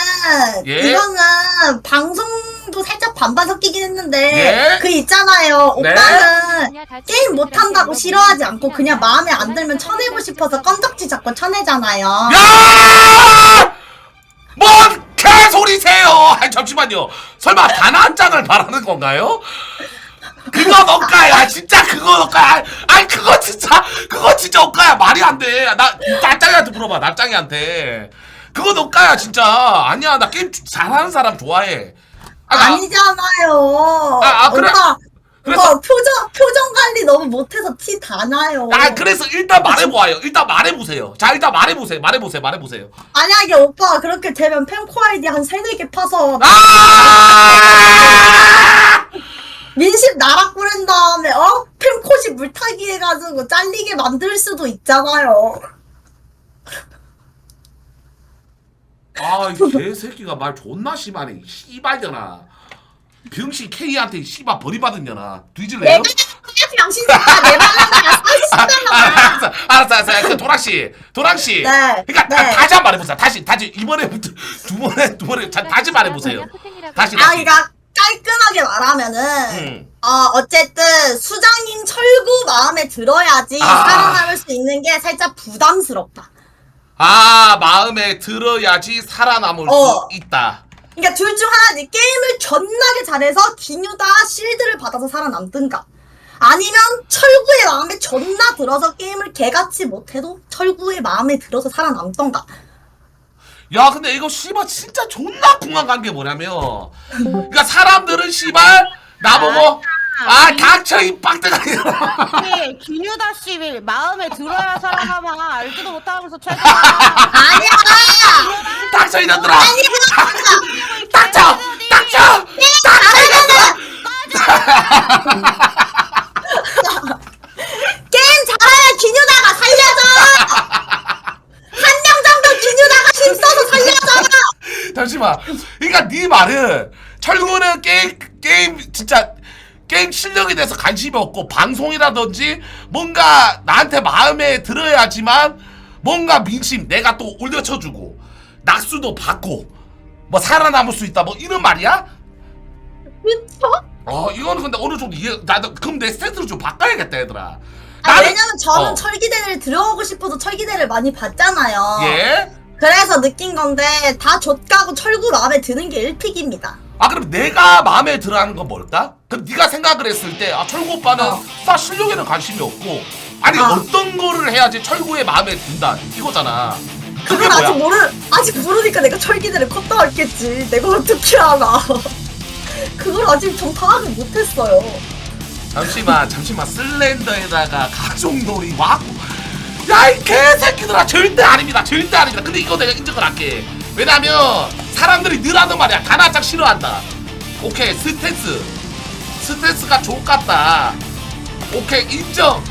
예? 이거는 방송도 살짝 반반 섞이긴 했는데, 예? 그 있잖아요. 네? 오빠는 게임 못한다고 싫어하지 않고 그냥 마음에 안 들면 쳐내고 싶어서 건덕지 잡고 쳐내잖아요. 야! 뭔 개소리세요! 아니 잠시만요. 설마 단 한 장을 말하는 건가요? 그거 너까야. 아, 진짜 그거 너까야. 아니 그거 진짜 너까야. 말이 안 돼. 낯짱이한테 물어봐. 낯짱이한테. 그거 너까야 진짜. 아니야 나 게임 잘하는 사람 좋아해. 아니잖아요. 그래. 오빠, 그래서- 오빠 표정 관리 너무 못해서 티 다 나요. 그래서 일단 말해보아요. 일단 말해보세요. 자 일단 말해보세요. 만약에 오빠가 그렇게 되면 팬코 아이디 한 3-4개 파서 민심 나락 부른 다음에 팬코시 물타기 해가지고 잘리게 만들 수도 있잖아요. 이 개새끼가 말 존나 심하네. 씨발년아. 병신 K한테 씨발 버림받은 년아. 뒤질래요? 내가 병신새끼야 내 말은 알았어. 그 도랑씨. 네. 그니까 네. 다시 한 번 말해보세요. 다시 이번에부터 두 번에 다시 말해보세요. 다시. 그러니까 깔끔하게 말하면은 어쨌든 수장님 철구 마음에 들어야지 살아남을 수 있는 게 살짝 부담스럽다. 마음에 들어야지 살아남을 수 있다. 그러니까 둘 중 하나지. 게임을 존나게 잘해서 기뉴다 실드를 받아서 살아남든가, 아니면 철구의 마음에 존나 들어서 게임을 개같이 못해도 철구의 마음에 들어서 살아남던가. 야 근데 이거 씨발 진짜 존나 궁한 게 뭐냐면 그러니까 사람들은 씨발 나보고 닥쳐 이 빡대가리. 기뉴다 씨 마음에 들어야 살아남아. 알지도 못하면서 최근 아니야! 닥쳐 이년들아. 닥쳐 게임 잘하면 기뉴다가 살려줘! 한 명 정도 기뉴다가 힘써서 살려줘! 잠시만. 그러니까 네 말은 철구는 게임 진짜 게임 실력에 대해서 관심이 없고 방송이라든지 뭔가 나한테 마음에 들어야지만 뭔가 민심 내가 또 올려쳐주고 낙수도 받고 뭐 살아남을 수 있다 뭐 이런 말이야? 그쵸? 이거는 근데 어느 정도 나도 그럼 내 스탠스를 좀 바꿔야겠다 얘들아. 왜냐면 저는 철기대를 들어오고 싶어서 철기대를 많이 봤잖아요. 예? 그래서 느낀 건데 다 좆가고 철구 마음에 드는 게 1픽입니다. 그럼 내가 마음에 들어하는 건 뭘까? 그럼 네가 생각을 했을 때 철구 오빠는 나 실력에는 관심이 없고 어떤 거를 해야지 철구의 마음에 든다 이거잖아. 그게 그건 뭐야? 아직 모르니까 내가 철기대를 컸다 했겠지. 내가 어떻게 알아. 그걸 아직 좀 파악을 못했어요. 잠시만 슬렌더에다가 가족놀이 와고 야 이 개새끼들아 절대 아닙니다. 근데 이거 내가 인정을 할게. 왜냐면 사람들이 늘 하는 말이야. 가나짝 싫어한다. 오케이 스탠스가 좋같다. 오케이 인정.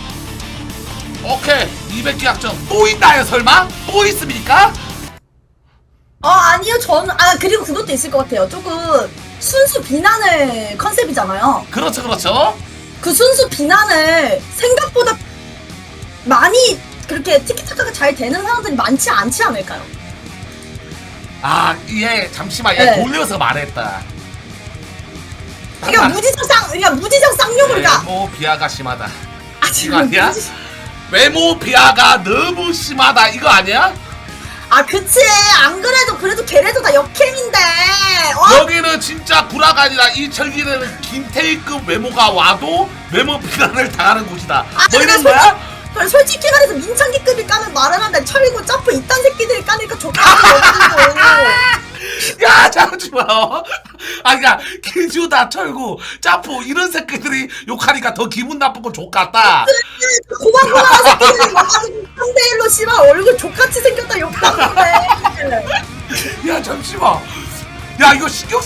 오케이 200계약점 또 있나요 설마? 또 있습니까? 아니요. 저는 그리고 그것도 있을 것 같아요. 조금 순수 비난을 컨셉이잖아요. 그렇죠. 그 순수 비난을 생각보다 많이 그렇게 티키타카가 잘 되는 사람들이 많지 않지 않을까요? 얘 잠시만 얘 네. 돌려서 말했다. 그러니까 무지성 쌍욕을 외모 비하가 심하다. 이거 지금 아니야? 외모 비하가 너무 심하다 이거 아니야? 그치. 안 그래도 걔네도 다 역캠인데. 여기는 진짜 구라가 아니라 이 절기는 김태희급 외모가 와도 외모 비난을 당하는 곳이다. 뭐 이런 거야? 그럼 솔직히 말해서 민창기급이 까면 말을 한다. 철이고 점프 이딴 새끼들이 까니까 좋다고. 야 잠시만. 그러니까 기주다 철구 짜포 이런 새끼들이 욕하니까 더 기분 나쁘고 족같다. 고만고만한 새끼들이 와가지고 3대1로 씨발 얼굴 족같이 생겼다 욕하는데. 야 잠시만. 야 이거 신경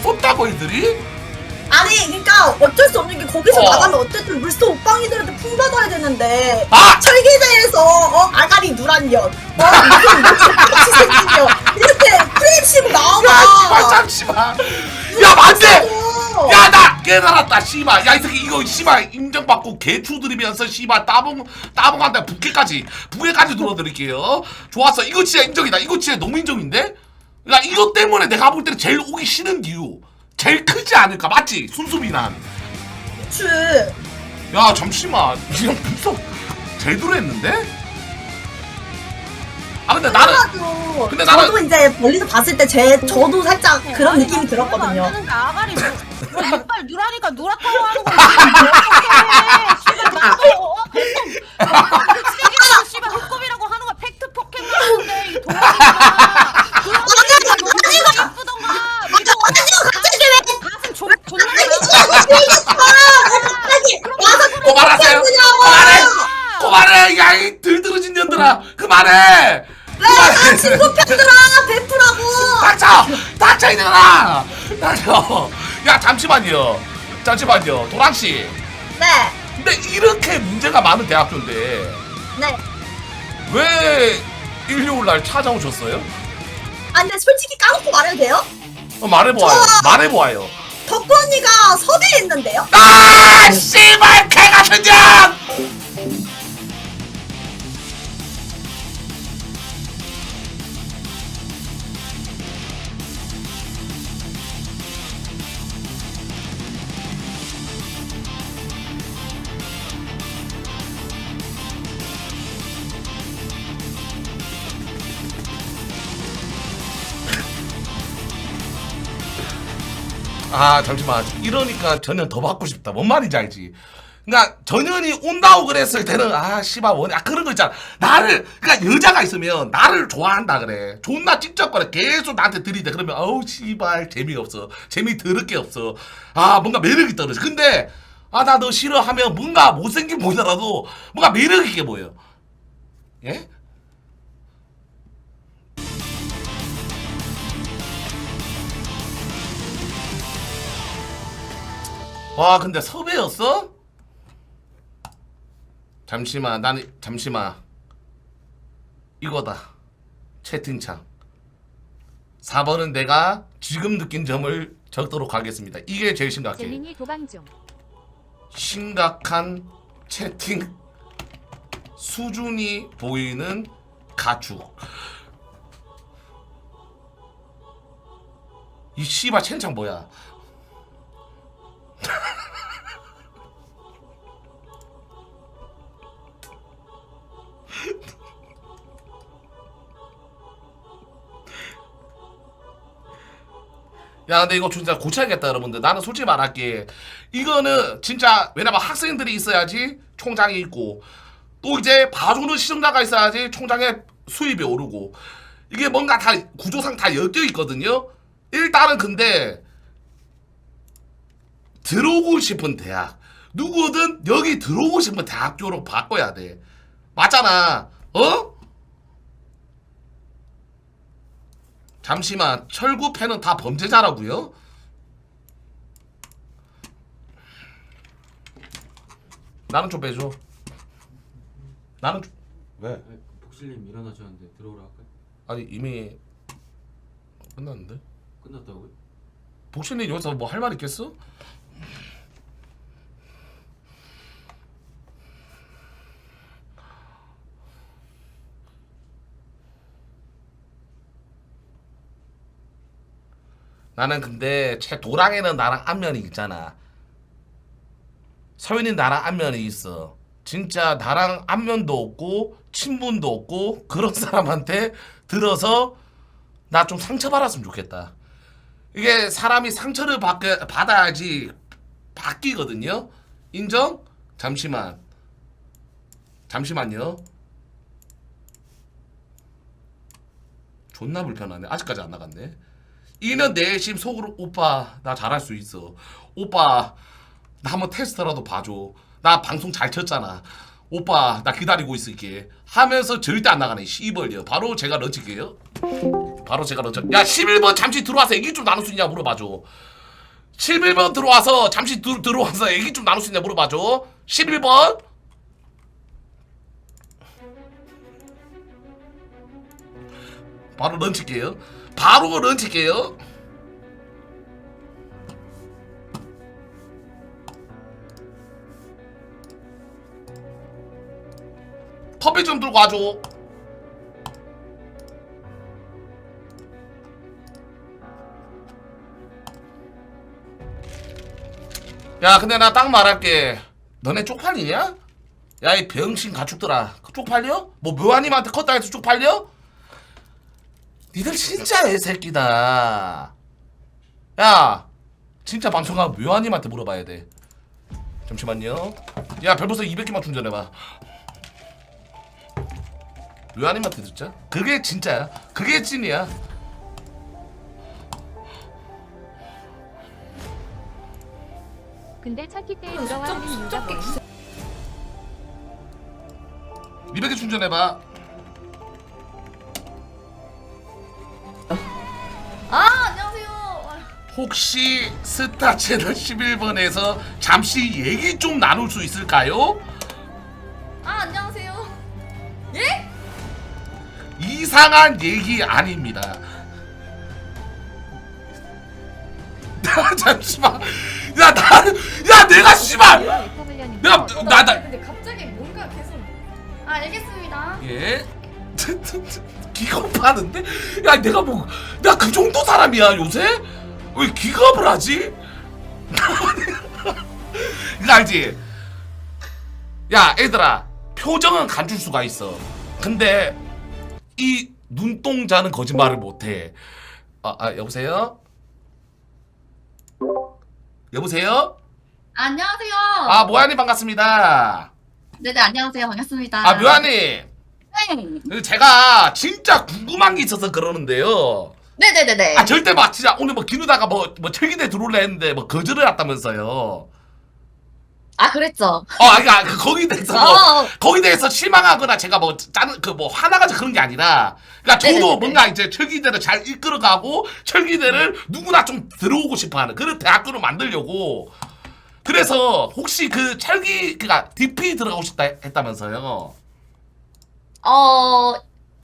썼다고 애들이? 아니 그러니까 어쩔 수 없는 게 거기서 어. 나가면 어쨌든 물소 오빵이들한테 풍 받아야 되는데 철기대에서 아가리 누란 년 무슨 족같이 생긴 년 이렇게 프레임 씌고 나와. 야 씨발 잠시만. 야 안돼. 야 나 깨달았다 씨발. 야 이 새끼 이거 씨발 인정받고 개추 들이면서 씨발 따봉한다 부캐까지 들어드릴게요. 좋았어. 이거 진짜 인정이다. 이거 진짜 너무 인정인데? 야 이거 때문에 내가 볼 때는 제일 오기 싫은 이유 제일 크지 않을까? 맞지? 순수 비난. 그치. 야 잠시만 이거 분석 제대로 했는데? 근데 나는 근데 나는- 저도 이제 멀리서 봤을 때 저도 살짝 그런 느낌이 들었거든요. 안 되는데 아가리 뭐 이빨 누라니까 누렇다고 하는 거 씨발 나도 쓰레기라고 씨발 흑곰이라고 하는 거 팩트 포켓몬인데 이 동아리가 그런 거 예쁘던가 가슴 존나 그만하세요. 그만해. 야 이 들들어진 년들아 그만해. 나 친구 편들아 베프라고. 닥쳐 이년아. 닥쳐. 야 잠시만요. 도랑씨. 네. 근데 이렇게 문제가 많은 대학교인데 네. 왜 일요일날 찾아오셨어요? 근데 솔직히 까놓고 말해도 돼요? 말해보아요. 덕구 언니가 섭외했는데요? 씨발 개 같은 년! 잠시만. 이러니까 전현 더 받고 싶다. 뭔 말인지 알지? 그러니까 전현이 온다고 그랬을 때는 씨발 뭐냐 그런 거 있잖아. 그러니까 여자가 있으면 나를 좋아한다 그래. 존나 찝쩍거려. 계속 나한테 들이대. 그러면 씨발 재미없어. 재미 더럽게 없어. 뭔가 매력이 떨어져. 근데 나 너 싫어하면 뭔가 못생긴 보이더라도 뭔가 매력 있게 보여. 예? 와 근데 섭외였어? 잠시만 이거다 채팅창 4번은 내가 지금 느낀 점을 적도록 하겠습니다. 이게 제일 심각해. 젤린이 도방 중. 심각한 채팅 수준이 보이는 가축. 이 씨발 채팅창 뭐야? 야 근데 이거 진짜 고쳐야겠다 여러분들. 나는 솔직히 말할게. 이거는 진짜 왜냐면 학생들이 있어야지 총장이 있고 또 이제 봐주는 시청자가 있어야지 총장의 수입이 오르고 이게 뭔가 다 구조상 다 엮여 있거든요. 일단은 근데 들어오고 싶은 대학 누구든 여기 들어오고 싶은 대학교로 바꿔야 돼. 맞잖아. 잠시만 철구 팬은 다 범죄자라고요? 나는 좀 빼줘. 나는 좀... 왜? 아니, 복실님 일어나셨는데 들어오라 할까요? 아니 이미 끝났는데? 끝났다고요? 복신이 여기서 뭐 할 말 있겠어? 나는 근데 제 도랑에는 나랑 안면이 있잖아. 서윤이 나랑 안면이 있어. 진짜 나랑 안면도 없고 친분도 없고 그런 사람한테 들어서 나 좀 상처받았으면 좋겠다. 이게 사람이 상처를 받아야지 바뀌거든요. 인정? 잠시만요. 존나 불편하네. 아직까지 안 나갔네. 이는 내심 속으로 오빠 나 잘할 수 있어. 오빠 나 한번 테스트라도 봐줘. 나 방송 잘 쳤잖아. 오빠 나 기다리고 있을게 하면서 절대 안 나가네. 씨벌려. 바로 제가 런치게요. 야 11번 잠시 들어와서 얘기 좀 나눌 수 있냐 물어봐줘. 11번 들어와서 잠시 들어와서 얘기 좀 나눌 수 있냐 물어봐줘. 11번 바로 런치게요. 컵이 좀 들고 와줘. 야 근데 나 딱 말할게. 너네 쪽팔리냐? 야 이 병신 가축들아 쪽팔려? 뭐 묘아님한테 컸다 해서 쪽팔려? 니들 진짜 애새끼다. 야 진짜 방송하고 묘아님한테 물어봐야 돼. 잠시만요. 야 별풍선 200개만 충전해봐. 묘아님한테 듣자. 그게 진짜야. 그게 찐이야. 근데 차키 때 울어와 하는 이유가 뭐임? 200개 충전해봐. 안녕하세요. 혹시 스타 채널 11번에서 잠시 얘기 좀 나눌 수 있을까요? 안녕하세요. 예? 이상한 얘기 아닙니다. 잠시만. 내가 씨발. 내가 근데 갑자기 뭔가 계속. 알겠습니다. 예? 기겁하는데? 야 내가 뭐 나 그 정도 사람이야 요새? 왜 기겁을 하지? 이거 알지? 야 애들아 표정은 감출 수가 있어. 근데 이 눈동자는 거짓말을 못해. 여보세요? 여보세요? 안녕하세요. 모야님 반갑습니다. 네네, 안녕하세요. 반갑습니다. 묘아님 네. 제가 진짜 궁금한 게 있어서 그러는데요. 네네네네. 절대 막 진짜 오늘 뭐 기누다가 뭐 철기대 들어올래 했는데 뭐 거절을 했다면서요. 그랬죠. 거기에 대해서 어. 거기에 대해서 실망하거나 제가 뭐 짜는 화나가지고 그런 게 아니라, 그러니까 저도 네네네네. 뭔가 이제 철기대를 잘 이끌어가고 철기대를 누구나 좀 들어오고 싶어하는 그런 대학교를 만들려고. 그래서 혹시 그 그러니까 DP 들어가고 싶다 했다면서요.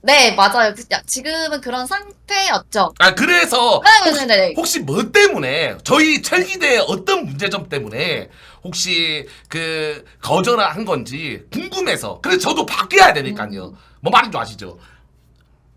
네, 맞아요. 지금은 그런 상태였죠. 그래서 네네네. 혹시 뭐 때문에 저희 철기대의 어떤 문제점 때문에 혹시 그 거절을 한 건지 궁금해서. 그래서 저도 바뀌어야 되니까요. 뭐 말인지 아시죠?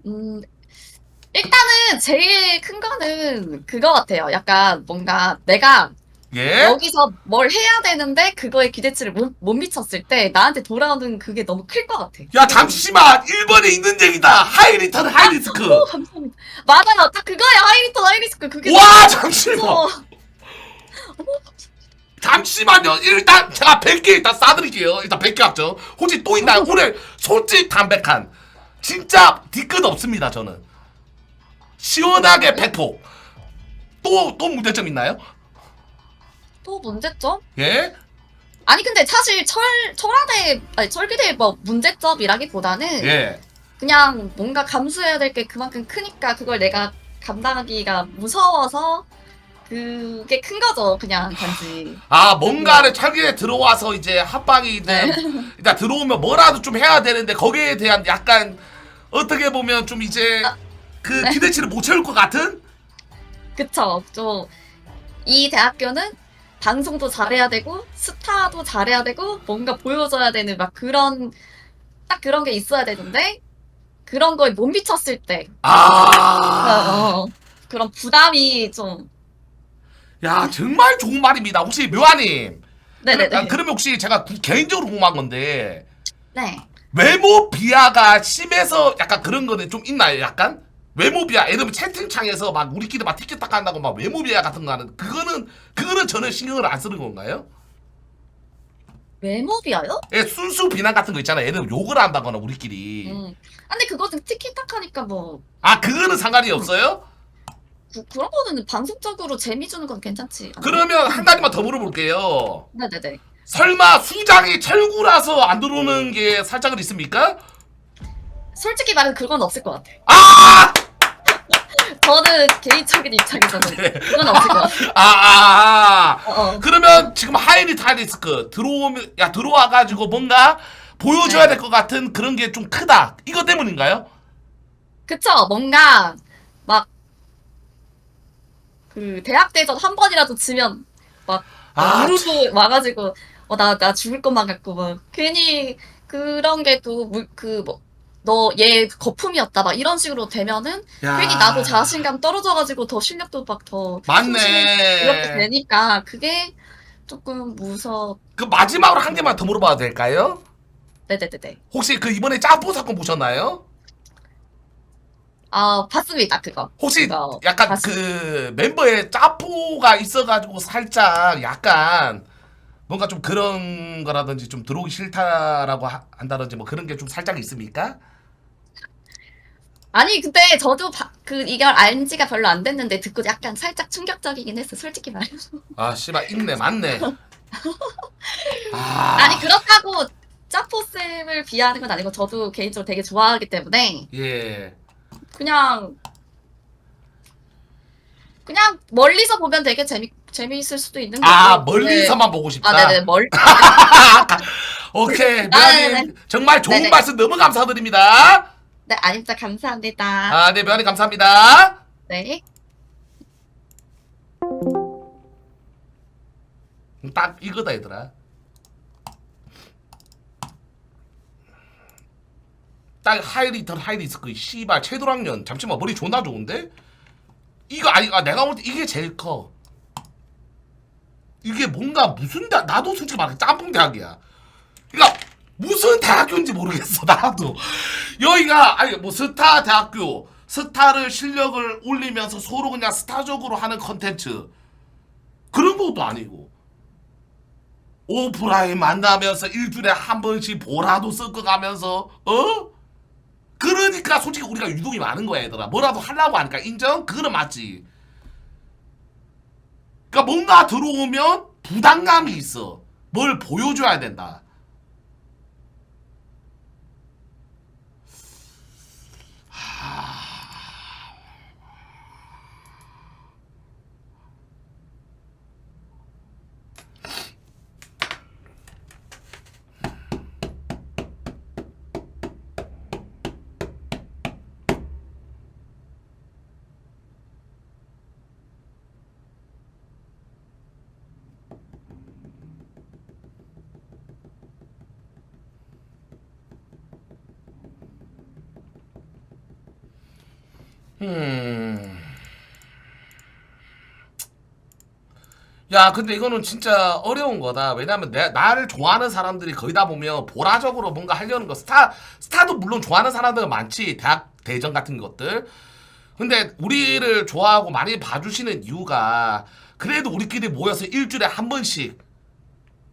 일단은 제일 큰 거는 그거 같아요. 약간 뭔가 내가 예? 여기서 뭘 해야 되는데 그거에 기대치를 못 미쳤을 때 나한테 돌아오는 그게 너무 클 것 같아. 야 잠시만 1번에 있는 얘기다. 하이리턴 하이리스크. 감사합니다. 맞아요. 딱 그거야. 하이리턴 하이리스크. 그게 와 잠시만. 어, 잠시만요. 일단 제가 100개 일단 싸드릴게요. 일단 100개 합죠. 혹시 또 있나요? 오늘 솔직 담백한 진짜 뒤끝 없습니다. 저는 시원하게 100포. 또 문제점 있나요? 또 문제점? 예? 아니 근데 사실 철기대 뭐 문제점이라기보다는 예. 그냥 뭔가 감수해야 될 게 그만큼 크니까 그걸 내가 감당하기가 무서워서 그게 큰 거죠. 그냥 단지. 아 뭔가를 철기에 들어와서 이제 합방이 이제 네. 일단 들어오면 뭐라도 좀 해야 되는데 거기에 대한 약간 어떻게 보면 좀 이제 그 네. 기대치를 못 채울 것 같은? 그쵸. 좀 이 대학교는 방송도 잘해야 되고 스타도 잘해야 되고 뭔가 보여줘야 되는 막 그런 딱 그런 게 있어야 되는데 그런 거에 못 미쳤을 때 그런 부담이 좀 야 정말 좋은 말입니다. 혹시 묘아님 네네네. 그러면 혹시 제가 개인적으로 궁금한 건데 네. 외모 비하가 심해서 약간 그런 거는 좀 있나요? 약간? 외모 비하 예를 들면 채팅창에서 막 우리끼리 막 티켓딱 한다고 막 외모 비하 같은 거 하는 그거는 전혀 신경을 안 쓰는 건가요? 외모 비하요? 예, 순수 비난 같은 거 있잖아요. 예를 들면 욕을 한다거나 우리끼리. 근데 그거는 티키타카니까 뭐 아 그거는 상관이 없어요? 그런 거는 방송적으로 재미 주는 건 괜찮지. 그러면 한 가지만 더 물어볼게요. 네네네. 설마 수장이 철구라서 안 들어오는 게 살짝은 있습니까? 솔직히 말해 그건 없을 것 같아. 아! 저는 개인적인 입장에서는 네. 그건 없을 것 같아. 그러면 지금 하이리 타이리스크 들어와가지고 뭔가 보여줘야 네. 될 것 같은 그런 게 좀 크다. 이거 때문인가요? 그쵸. 뭔가 막 그 대학대전 한 번이라도 지면 막 우르고 와가지고 나 죽을 것만 같고 막 괜히 그런 게 또 너 얘 거품이었다 막 이런 식으로 되면은 야. 괜히 나도 자신감 떨어져가지고 더 실력도 막 더 맞네. 이렇게 되니까 그게 조금 그 마지막으로 한 개만 더 물어봐도 될까요? 네네네네. 혹시 그 이번에 짜포 사건 보셨나요? 아 봤습니다 그거. 혹시 그거 약간 봤습니다. 그 멤버에 짜포가 있어가지고 살짝 약간 뭔가 좀 그런 거라든지 좀 들어오기 싫다라고 한다든지 뭐 그런 게 좀 살짝 있습니까? 아니 근데 저도 이걸 안 지가 별로 안 됐는데 듣고 약간 살짝 충격적이긴 했어 솔직히 말해서. 아 씨발 있네 맞네. 아니 그렇다고 짜포쌤을 비하하는 건 아니고 저도 개인적으로 되게 좋아하기 때문에 예. 그냥 멀리서 보면 되게 재미있을 수도 있는 거고. 아 멀리서만 보고 싶다. 아 네네 오케이 네네네. 묘아님 정말 좋은 네네. 말씀 너무 감사드립니다. 네 아닙니다 감사합니다. 아 네 묘아님 감사합니다. 네. 딱 이거다 얘들아. 딱 하이리턴 하이리스크 씨발 최도랑년 잠시만 머리 존나 좋은데? 이거 아니 내가 볼 때 이게 제일 커. 이게 뭔가 무슨 나도 솔직히 말해 짬뽕 대학이야. 그러니까 무슨 대학교인지 모르겠어 나도. 여기가 아니 뭐 스타 대학교 스타를 실력을 올리면서 서로 그냥 스타적으로 하는 컨텐츠 그런 것도 아니고 오프라인 만나면서 일주일에 한 번씩 보라도 섞어가면서 그러니까 솔직히 우리가 유독이 많은 거야 얘들아. 뭐라도 하려고 하니까 인정? 그거는 맞지. 그러니까 뭔가 들어오면 부담감이 있어. 뭘 보여줘야 된다. 야 근데 이거는 진짜 어려운 거다. 왜냐면 나를 좋아하는 사람들이 거의 다 보면 보라적으로 뭔가 하려는 거 스타도 물론 좋아하는 사람들은 많지. 대학 대전 같은 것들. 근데 우리를 좋아하고 많이 봐주시는 이유가 그래도 우리끼리 모여서 일주일에 한 번씩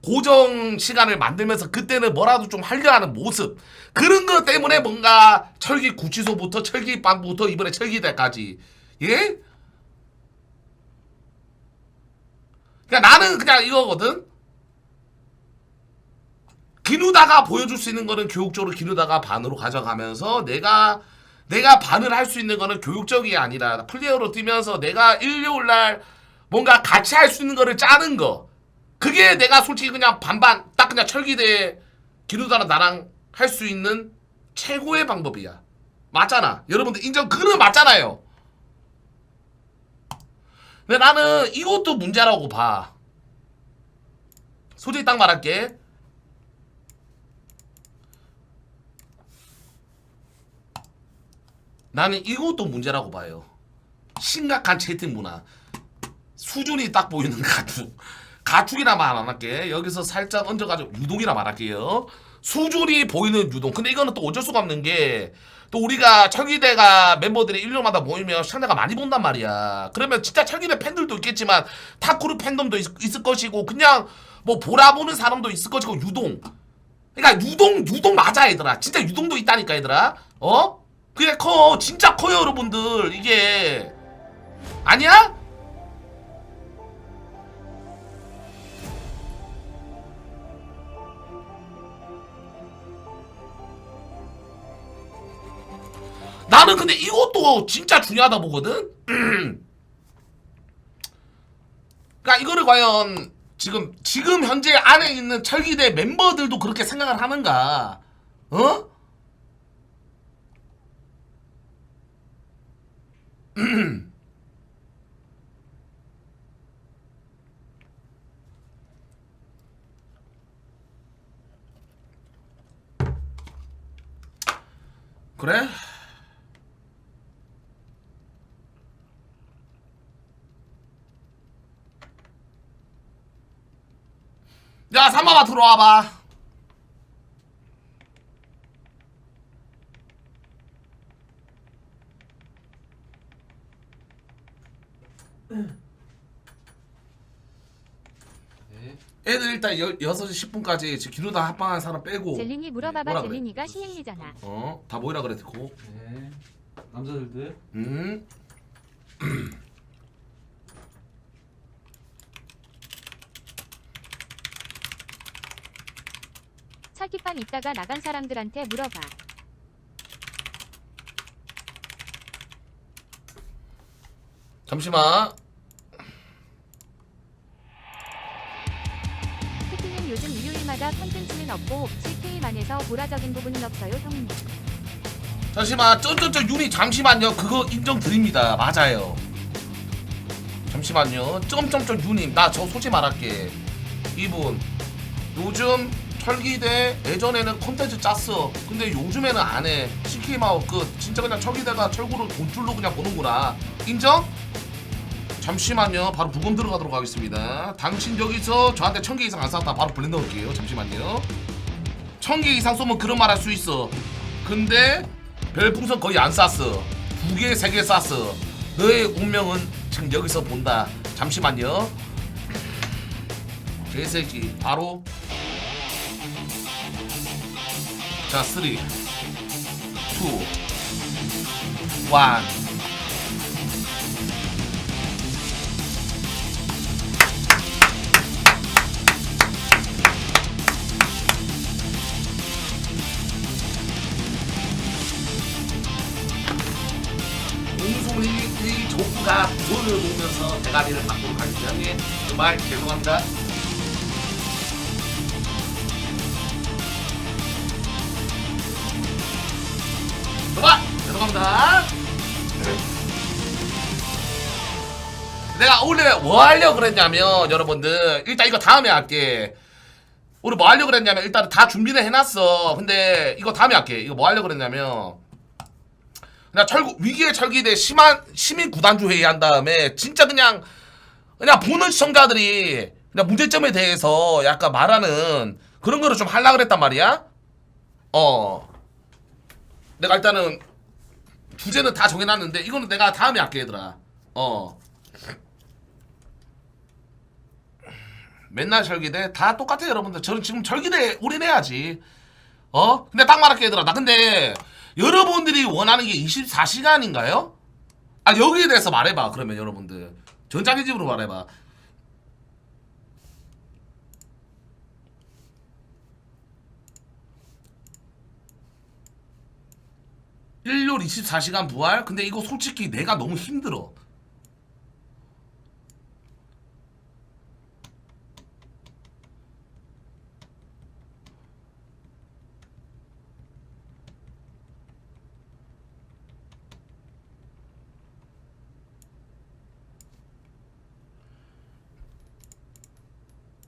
고정 시간을 만들면서 그때는 뭐라도 좀 하려 하는 모습 그런 것 때문에 뭔가 철기 구치소부터 철기빵부터 이번에 철기대까지 예? 그러니까 나는 그냥 이거거든. 기누다가 보여줄 수 있는 거는 교육적으로 기누다가 반으로 가져가면서 내가 내가 반을 할 수 있는 거는 교육적이 아니라 플레이어로 뛰면서 내가 일요일날 뭔가 같이 할 수 있는 거를 짜는 거. 그게 내가 솔직히 그냥 반반 딱 그냥 철기대 기루다랑 나랑 할 수 있는 최고의 방법이야. 맞잖아. 여러분들 인정. 그는 맞잖아요. 근데 나는 이것도 문제라고 봐. 솔직히 딱 말할게. 나는 이것도 문제라고 봐요. 심각한 채팅 문화. 수준이 딱 보이는 가축. 가축이라 말 안 할게. 여기서 살짝 얹어가지고 유동이라 말할게요. 수준이 보이는 유동. 근데 이거는 또 어쩔 수가 없는 게 또 우리가 철기대가 멤버들이 1년마다 모이면 시청자가 많이 본단 말이야. 그러면 진짜 철기대 팬들도 있겠지만 타쿠르 팬덤도 있을 것이고 그냥 뭐 보라보는 사람도 있을 것이고 유동. 그러니까 유동 맞아 얘들아. 진짜 유동도 있다니까 얘들아. 어? 그게 커. 진짜 커요 여러분들. 이게 아니야? 나는 근데 이것도 진짜 중요하다 보거든? 그러니까 이거를 과연 지금 현재 안에 있는 철기대 멤버들도 그렇게 생각을 하는가? 어? 그래? 야, 삼마마 들어와봐. 네. 애들 일단 6시 10분까지 지금 기루다 합방한 사람 빼고 젤린이 물어봐봐. 뭐라 그래? 젤린이가 신행리잖아. 다 모이라 그래 듣고. 네. 남자들들. 철기판 있다가 나간 사람들한테 물어봐. 잠시만. 태키님 요즘 일요일마다 컨텐츠는 없고 CK만에서 보라적인 부분은 없어요 형님. 잠시만. 유니 잠시만요. 그거 인정드립니다. 맞아요. 잠시만요. 유님 나 저 솔직히 말할게. 이분 요즘 철기대 예전에는 콘텐츠 짰어. 근데 요즘에는 안 해. CK마우 끝. 진짜 그냥 철기대가 철구를 돈줄로 그냥 보는구나. 인정? 잠시만요. 바로 부검 들어가도록 하겠습니다. 당신 여기서 저한테 1000개 이상 안 쐈다. 바로 블렌 넣을게요. 잠시만요. 1000개 이상 쏘면 그런 말 할 수 있어. 근데 별풍선 거의 안 쐈어. 2개, 3개 쐈어. 너의 운명은 지금 여기서 본다. 잠시만요. 개새끼 바로 자 3 2 1 웅소리 조구가 돈을 보면서 대가리를 바꾸는 가겠습니다. 형님 정말 죄송합니다. 좋아! 죄송합니다. 내가 원래 뭐 하려고 그랬냐면 여러분들 일단 이거 다음에 할게. 우리 뭐 하려고 그랬냐면 일단 다 준비는 해놨어. 근데 이거 다음에 할게. 이거 뭐 하려고 그랬냐면 그냥 위기의 철기대 시민 구단주 회의 한 다음에 진짜 그냥 보는 시청자들이 그냥 문제점에 대해서 약간 말하는 그런 거를 좀 하려고 그랬단 말이야. 내가 일단은 주제는 다 정해놨는데 이거는 내가 다음에 할게 얘들아. 맨날 철기대 다 똑같아 여러분들. 저는 지금 철기대 올인해야지. 근데 딱 말할게 얘들아. 나 근데 여러분들이 원하는 게 24시간인가요? 아 여기에 대해서 말해봐. 그러면 여러분들 전자기 집으로 말해봐. 일요일 24시간 부활? 근데 이거 솔직히 내가 너무 힘들어.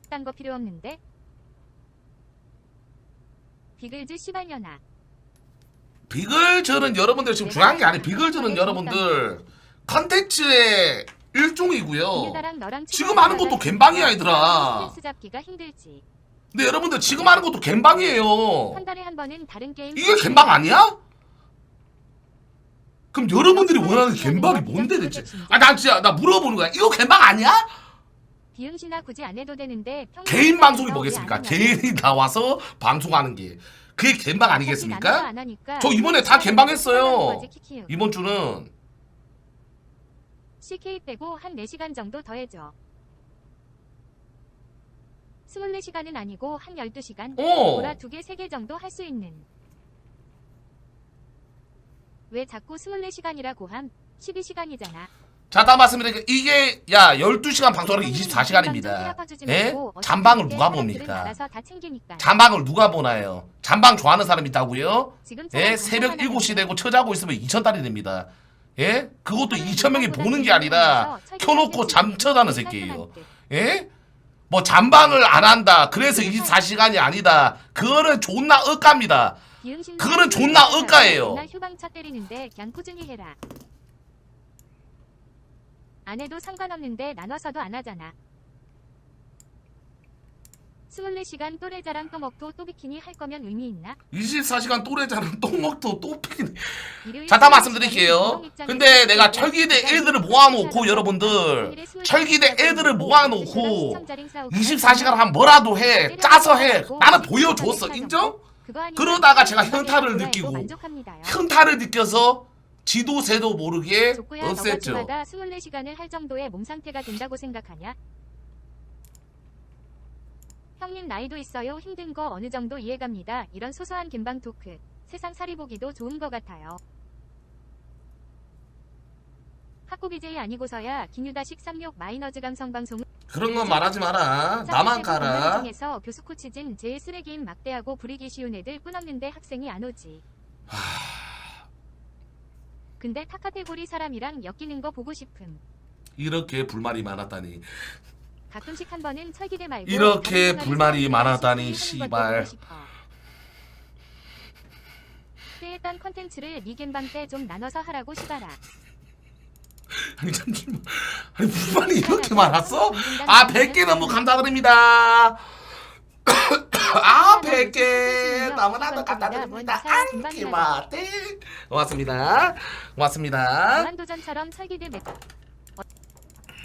딴 거 필요 없는데? 비글즈 시발년아. 비글즈는 여러분들 지금 중요한 게 아니에요. 비글즈는 여러분들 컨텐츠의 일종이고요. 이유다랑 너랑 지금 하는 것도 갬방이야 얘들아. 스트레스 잡기가 힘들지. 근데 여러분들 지금 하는 것도 갬방이에요. 한 달에 한 번은 다른 게임. 이게 갬방 아니야? 그럼 여러분들이 원하는 갬방이 뭔데 대체? 아 나 진짜 나 물어보는 거야. 이거 갬방 아니야? 비응신아 굳이 안 해도 되는데 개인 방송이 뭐겠습니까? 개인이 나와서 방송하는 게 그게 갬방 아니겠습니까? 저 이번에 다 갬방 했어요. 이번 주는 CK 빼고 한 4시간 정도 더 해줘. 24시간은 아니고 한 12시간. 보라 2개, 3개 정도 할 수 있는. 왜 자꾸 24시간이라고 함? 12시간이잖아. 자, 다 말씀드릴게요. 이게 야 12시간 방송하는 게 24시간입니다. 예? 잠방을 누가 봅니까? 잠방을 누가 보나요? 잠방 좋아하는 사람 있다고요? 예? 새벽 7시 되고 처자고 있으면 2,000달이 됩니다. 예? 그것도 2,000명이 보는 게 아니라 켜놓고 잠쳐자는 새끼예요. 예? 뭐 잠방을 안 한다. 그래서 24시간이 아니다. 그거는 존나 억까입니다. 그거는 존나 억까예요. 휴방차 때리는데 그냥 꾸준히 해라. 안 해도 상관없는데 나눠서도 안 하잖아. 24시간 또래자랑 또 먹고 또 비키니 할 거면 의미 있나? 24시간 또래자랑 또 먹도 또 피네. 자, 다 말씀드릴게요. 근데 내가 철기대 애들을 모아놓고 여러분들 철기대 애들을 모아놓고 24시간 한 뭐라도 해 짜서 해 나는 보여줬어. 인정? 그러다가 제가 현타를 느끼고 현타를 느껴서 지도 새도 모르게 없앴죠. 24시간을 할 정도의 몸 상태가 된다고 생각하냐? 형님 나이도 있어요. 힘든 거 어느 정도 이해갑니다. 이런 소소한 갬방 토크. 세상 살이 보기도 좋은 것 같아요. 학고 BJ 아니고서야 기뉴다식 쌍욕 마이너즈 감성 방송. 그런 건 말하지 마라. 나만 가라. 중에서 교수 코치진 제일 쓰레기임 막대하고 부리기 쉬운 애들 끊었는데 학생이 안 오지. 근데 타 카테고리 사람이랑 엮이는 거 보고 싶음. 이렇게 불만이 많았다니. 가끔씩 한 번은 철기대 말고 이렇게 불만이 많았다니 씨발. 때 했던 컨텐츠를 니 갬방 때 좀 나눠서 하라고 시바라. 아니 잠시만. 아니 불만이 이렇게 많았어? 아 100개 너무 감사드립니다. 아 100개 너무나도 감사드립니다. 안기마대 고맙습니다. 고맙습니다. 무한도전처럼 철기대 맵.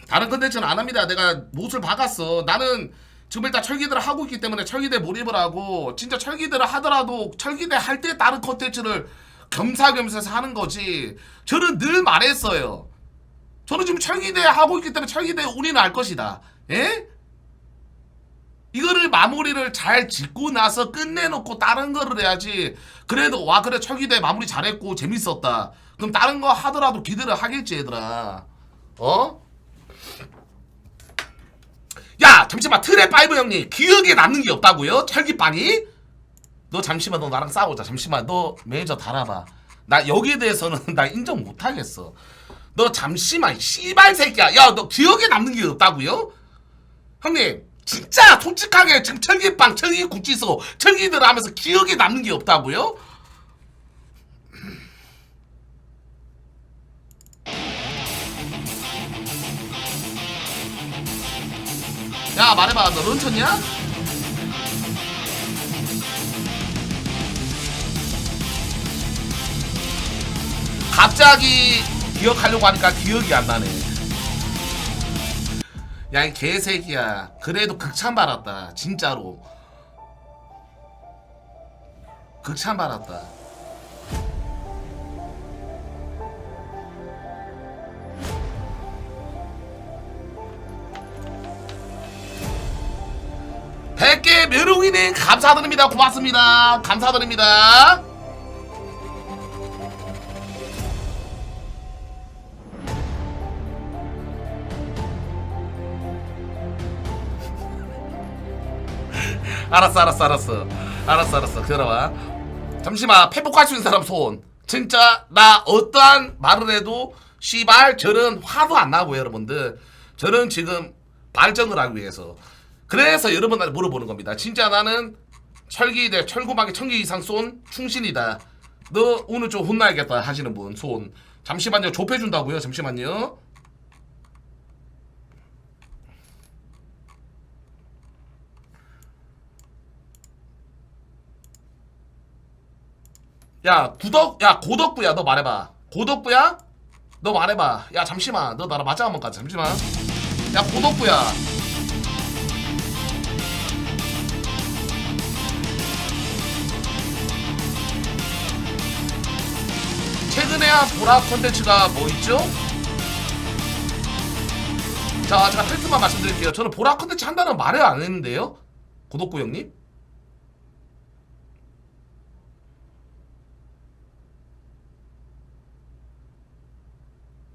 다른 컨텐츠는 안 합니다. 내가 못을 박았어. 나는 지금 일단 철기대를 하고 있기 때문에 철기대 몰입을 하고 진짜 철기대를 하더라도 철기대 할 때 다른 컨텐츠를 겸사겸사해서 하는 거지. 저는 늘 말했어요. 저는 지금 철기대 하고 있기 때문에 철기대 우리는 알 것이다. 예? 이거를 마무리를 잘 짓고 나서 끝내놓고 다른 거를 해야지. 그래도 와 그래 철기대 마무리 잘했고 재밌었다. 그럼 다른 거 하더라도 기대를 하겠지 얘들아. 어? 야 잠시만 트랩5 형님 기억에 남는 게 없다고요? 철기빵이? 너 잠시만 너 나랑 싸우자. 잠시만 너 매니저 달아봐. 나 여기에 대해서는 나 인정 못하겠어. 너 잠시만 씨발 새끼야. 야 너 기억에 남는 게 없다고요? 형님 진짜 솔직하게 지금 철기빵 철기 구치소 철기들 하면서 기억에 남는 게 없다고요? 야 말해봐 너 런쳤냐? 갑자기 기억하려고 하니까 기억이 안 나네. 야 이 개새끼야. 그래도 극찬 받았다 진짜로. 극찬 받았다. 백개 묘롱이님 감사드립니다. 고맙습니다. 감사드립니다. 알았어 기다려봐. 잠시만. 회복할 수 있는 사람 손. 진짜 나 어떠한 말을 해도 씨발 저는 화도 안 나고요 여러분들. 저는 지금 발전을 하기 위해서. 그래서 여러분한테 물어보는 겁니다. 진짜 나는 철기대 철구막이 1000개 이상 쏜 충신이다. 너 오늘 좀 혼나야겠다 하시는 분 손. 잠시만요. 좁혀준다고요. 잠시만요. 야 고덕구야 너 말해봐. 고덕구야? 너 말해봐. 야 잠시만. 너 나랑 맞짱 한번 가자. 잠시만. 야 고덕구야. 최근에 한 보라 콘텐츠가 뭐 있죠? 자 제가 팩트만 말씀드릴게요. 저는 보라 콘텐츠 한다는 말을 안 했는데요. 고덕구 형님.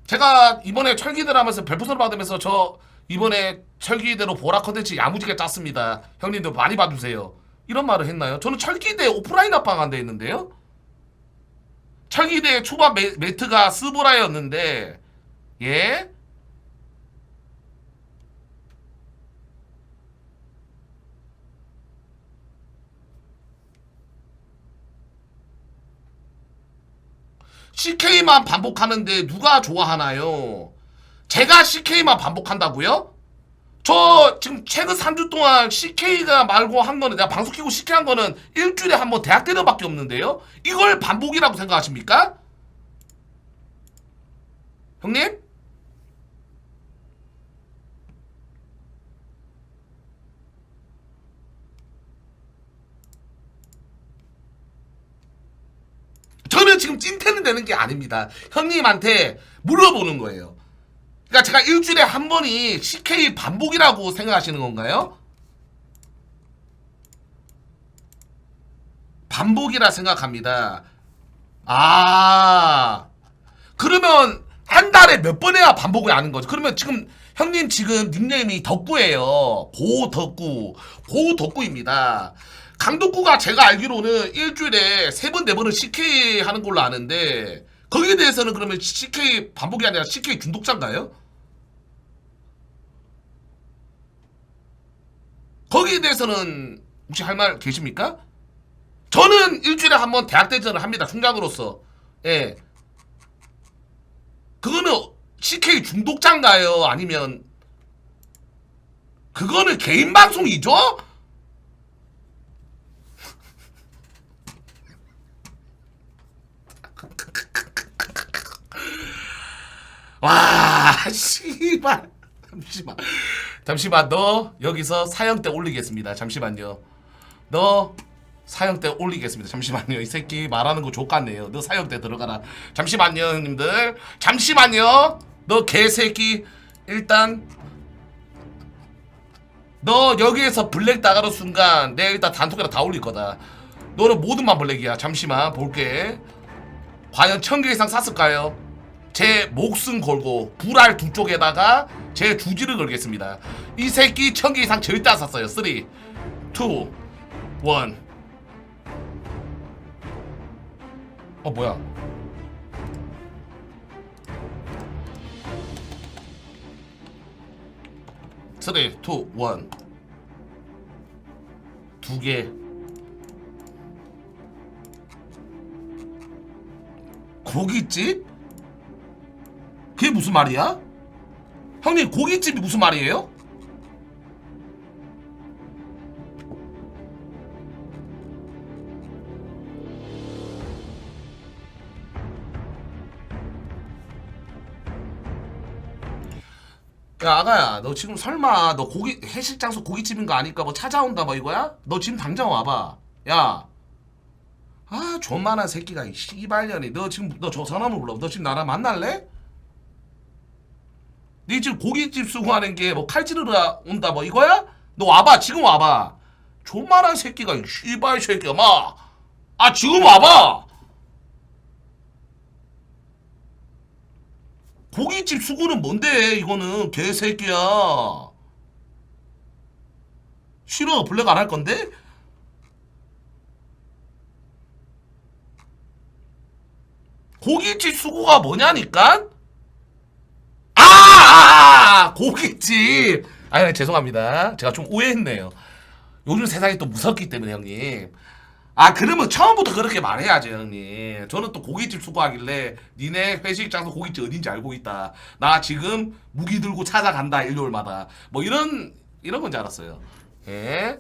제가 이번에 철기대를 하면서 별풍선을 받으면서 저 이번에 철기대로 보라 컨텐츠 야무지게 짰습니다. 형님들 많이 봐주세요. 이런 말을 했나요? 저는 철기대 오프라인 합방 안 돼 있는데요. 철기대 초반 매트가 스보라였는데 예? CK만 반복하는데 누가 좋아하나요? 제가 CK만 반복한다고요? 저 지금 최근 3주 동안 CK가 말고 한 거는 내가 방송 키고 CK 한 거는 일주일에 한 번 대학 때려밖에 없는데요? 이걸 반복이라고 생각하십니까? 형님? 저는 지금 찐텐은 되는 게 아닙니다. 형님한테 물어보는 거예요. 그러니까 제가 일주일에 한 번이 CK 반복이라고 생각하시는 건가요? 반복이라 생각합니다. 아, 그러면 한 달에 몇 번 해야 반복을 하는 거죠? 그러면 지금 형님 지금 닉네임이 덕구예요. 고덕구입니다. 강덕구가 제가 알기로는 일주일에 3번, 4번은 CK 하는 걸로 아는데 거기에 대해서는 그러면 CK 반복이 아니라 CK 중독자인가요? 거기에 대해서는 혹시 할 말 계십니까? 저는 일주일에 한 번 대학 대전을 합니다. 총장으로서. 예. 그거는 CK 중독자인가요? 아니면 그거는 개인 방송이죠? 와, 씨발. 잠시만, 너 여기서 사형대 올리겠습니다. 잠시만요. 너 사형대 올리겠습니다. 잠시만요. 이 새끼 말하는 거 족같네요. 너 사형대 들어가라. 잠시만요, 형님들. 잠시만요. 너 개새끼. 일단 너 여기에서 블랙 나가는 순간 내가 일단 단톡에다 다 올릴 거다. 너는 모든만 블랙이야. 잠시만 볼게. 과연 1000개 이상 샀을까요? 제 목숨 걸고 불알 두 쪽에다가 제 주지를 걸겠습니다. 이 새끼 1000개 이상 절대 안 샀어요. 3, 2, 1. 뭐야? 쓰리, 투, 원. 2개. 고깃집? 그게 무슨 말이야? 형님 고깃집이 무슨 말이에요? 야 아가야 너 지금 설마 너 고기 회식 장소 고깃집인 거 아니까 뭐 찾아온다 뭐 이거야? 너 지금 당장 와봐. 야 아 존만한 새끼가 이 씨발년이. 너 지금 너 저 사람을 불러. 너 지금 나랑 만날래? 니 지금 고깃집 수고하는 게 뭐 칼찌르러 온다 뭐 이거야? 너 와봐. 지금 와봐. 존만한 새끼가 이 씨발 새끼야 마. 아 지금 와봐. 고깃집 수고는 뭔데 이거는 개새끼야. 싫어. 블랙 안 할 건데? 고깃집 수고가 뭐냐니까? 고깃집. 아, 죄송합니다. 제가 좀 오해했네요. 요즘 세상이 또 무섭기 때문에 형님. 아, 그러면 처음부터 그렇게 말해야죠 형님. 저는 또 고깃집 수고하길래 니네 회식 장소 고깃집 어딘지 알고 있다. 나 지금 무기 들고 찾아간다 일요일마다. 뭐 이런 건지 알았어요. 예.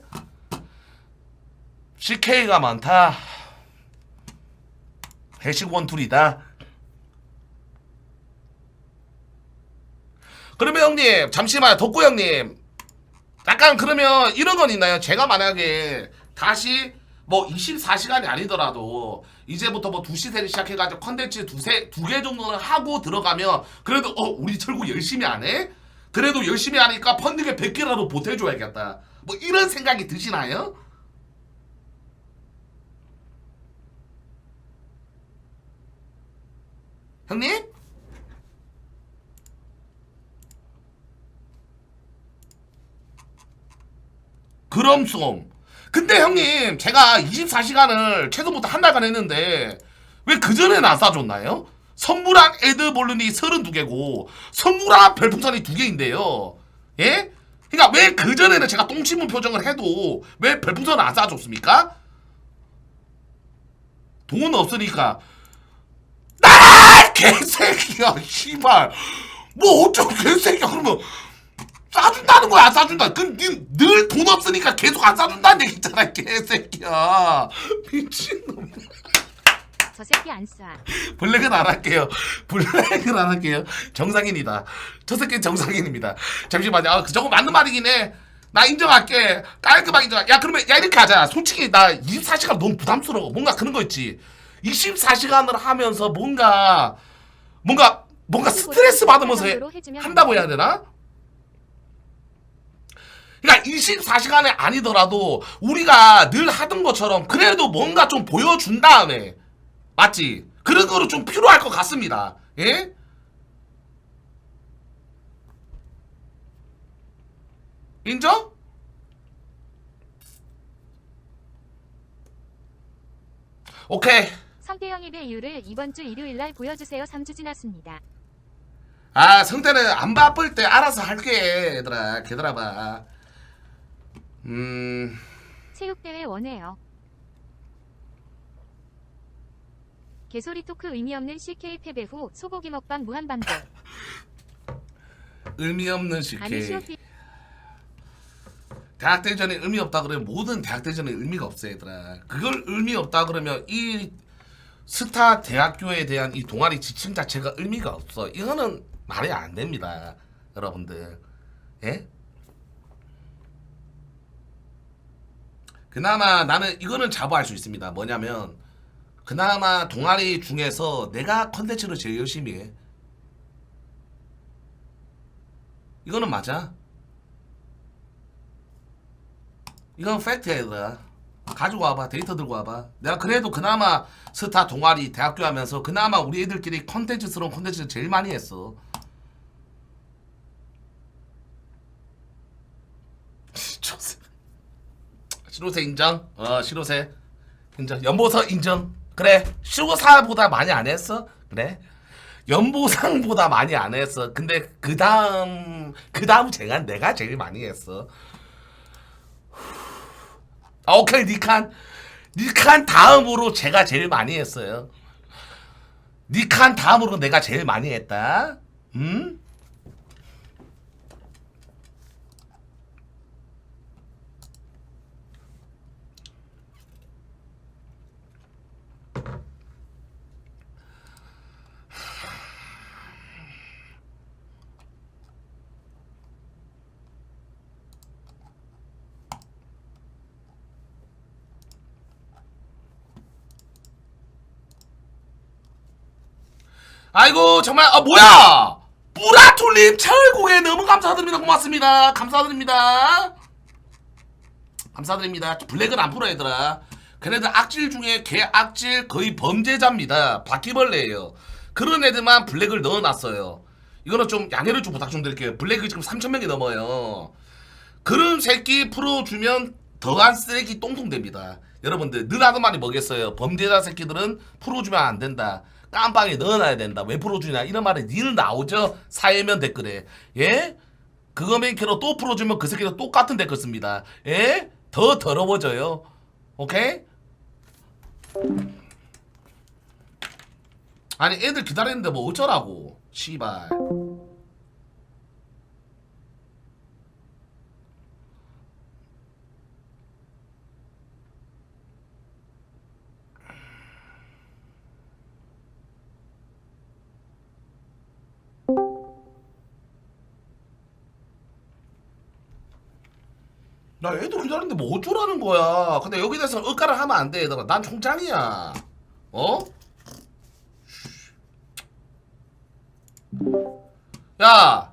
CK가 많다. 회식 원툴이다. 그러면 형님 잠시만요. 덕구 형님 약간 그러면 이런 건 있나요? 제가 만약에 다시 뭐 24시간이 아니더라도 이제부터 뭐 2시 3시 시작해가지고 컨텐츠 두 개 정도는 하고 들어가면 그래도 우리 철구 열심히 안 해? 그래도 열심히 하니까 펀딩에 100개라도 보태줘야겠다. 뭐 이런 생각이 드시나요? 형님? 그럼송. 근데 형님 제가 24시간을 최소부터 한 달간 했는데 왜 그전에는 안 싸줬나요? 선물한 에드볼룬이 32개고 선물한 별풍선이 2개인데요. 예? 그러니까 왜 그전에는 제가 똥침문 표정을 해도 왜 별풍선을 안 싸줬습니까? 돈 없으니까. 개새끼야 씨발 뭐 어쩌고 개새끼야. 그러면 싸준다는 거야 안 싸준다. 그럼 늘 돈 없으니까 계속 안 싸준다는 얘기잖아 개새끼야. 미친놈. 저 새끼 안 쏴. 블랙은 안 할게요. 블랙은 안 할게요. 정상인이다. 저 새끼는 정상인입니다. 잠시만요. 저거 맞는 말이긴 해. 나 인정할게. 깔끔하게 인정할게. 야 그러면 야 이렇게 하자. 솔직히 나 24시간 너무 부담스러워. 뭔가 그런 거 있지. 24시간을 하면서 뭔가 스트레스 받으면서 한다고 해야 되나? 그러니까 24시간이 아니더라도 우리가 늘 하던 것처럼 그래도 뭔가 좀 보여준 다음에 맞지? 그런 거로 좀 필요할 것 같습니다. 예? 인정? 오케이. 성태형입의 이유를 이번 주 일요일날 보여주세요. 3주 지났습니다. 아 성태는 안 바쁠 때 알아서 할게 얘들아. 기다려봐. 체육대회 원해요. 개소리 토크 의미 없는 CK 패배 후 소고기 먹방 무한반복. 의미 없는 아니 CK. 쇼피 대학대전에 의미 없다 그러면 모든 대학대전에 의미가 없어 얘들아. 그걸 의미 없다 그러면 이 스타 대학교에 대한 이 동아리 지침 자체가 의미가 없어. 이거는 말이 안 됩니다 여러분들. 예? 그나마 나는 이거는 자부할 수 있습니다. 뭐냐면 그나마 동아리 중에서 내가 컨텐츠를 제일 열심히 해. 이거는 맞아. 이건 팩트야 얘들아. 가지고 와봐. 데이터 들고 와봐. 내가 그래도 그나마 스타 동아리 대학교 하면서 그나마 우리 애들끼리 컨텐츠스러운 컨텐츠를 제일 많이 했어. 시로세 인정? 시로세 인정. 연보석 인정. 그래 시로사보다 많이 안 했어? 그래 연보상보다 많이 안 했어. 근데 그 다음 내가 제일 많이 했어. 오케이 니칸 다음으로 제가 제일 많이 했어요. 니칸 다음으로 내가 제일 많이 했다. 아이고 정말 뭐야 뿌라툴님 철공에 너무 감사드립니다. 고맙습니다. 감사드립니다. 블랙은 안 풀어 얘들아. 걔네들 악질 중에 개악질 거의 범죄자입니다. 바퀴벌레예요. 그런 애들만 블랙을 넣어놨어요. 이거는 좀 양해를 좀 부탁 좀 드릴게요. 블랙이 지금 3,000명이 넘어요. 그런 새끼 풀어주면 더한 쓰레기 똥통 됩니다. 여러분들 늘 하던 말이 뭐겠어요. 범죄자 새끼들은 풀어주면 안 된다. 깜빵에 넣어놔야 된다. 왜 풀어주냐 이런 말이 늘 나오죠. 사회면 댓글에. 예? 그거 맨캐로 또 풀어주면 그 새끼도 똑같은 댓글 씁니다. 예? 더 더러워져요. 오케이? 아니 애들 기다리는데 뭐 어쩌라고. 씨발. 나 애들 기다리는데 뭐 어쩌라는 거야. 근데 여기 대해서 억가를 하면 안 돼 얘들아. 난 총장이야. 어? 야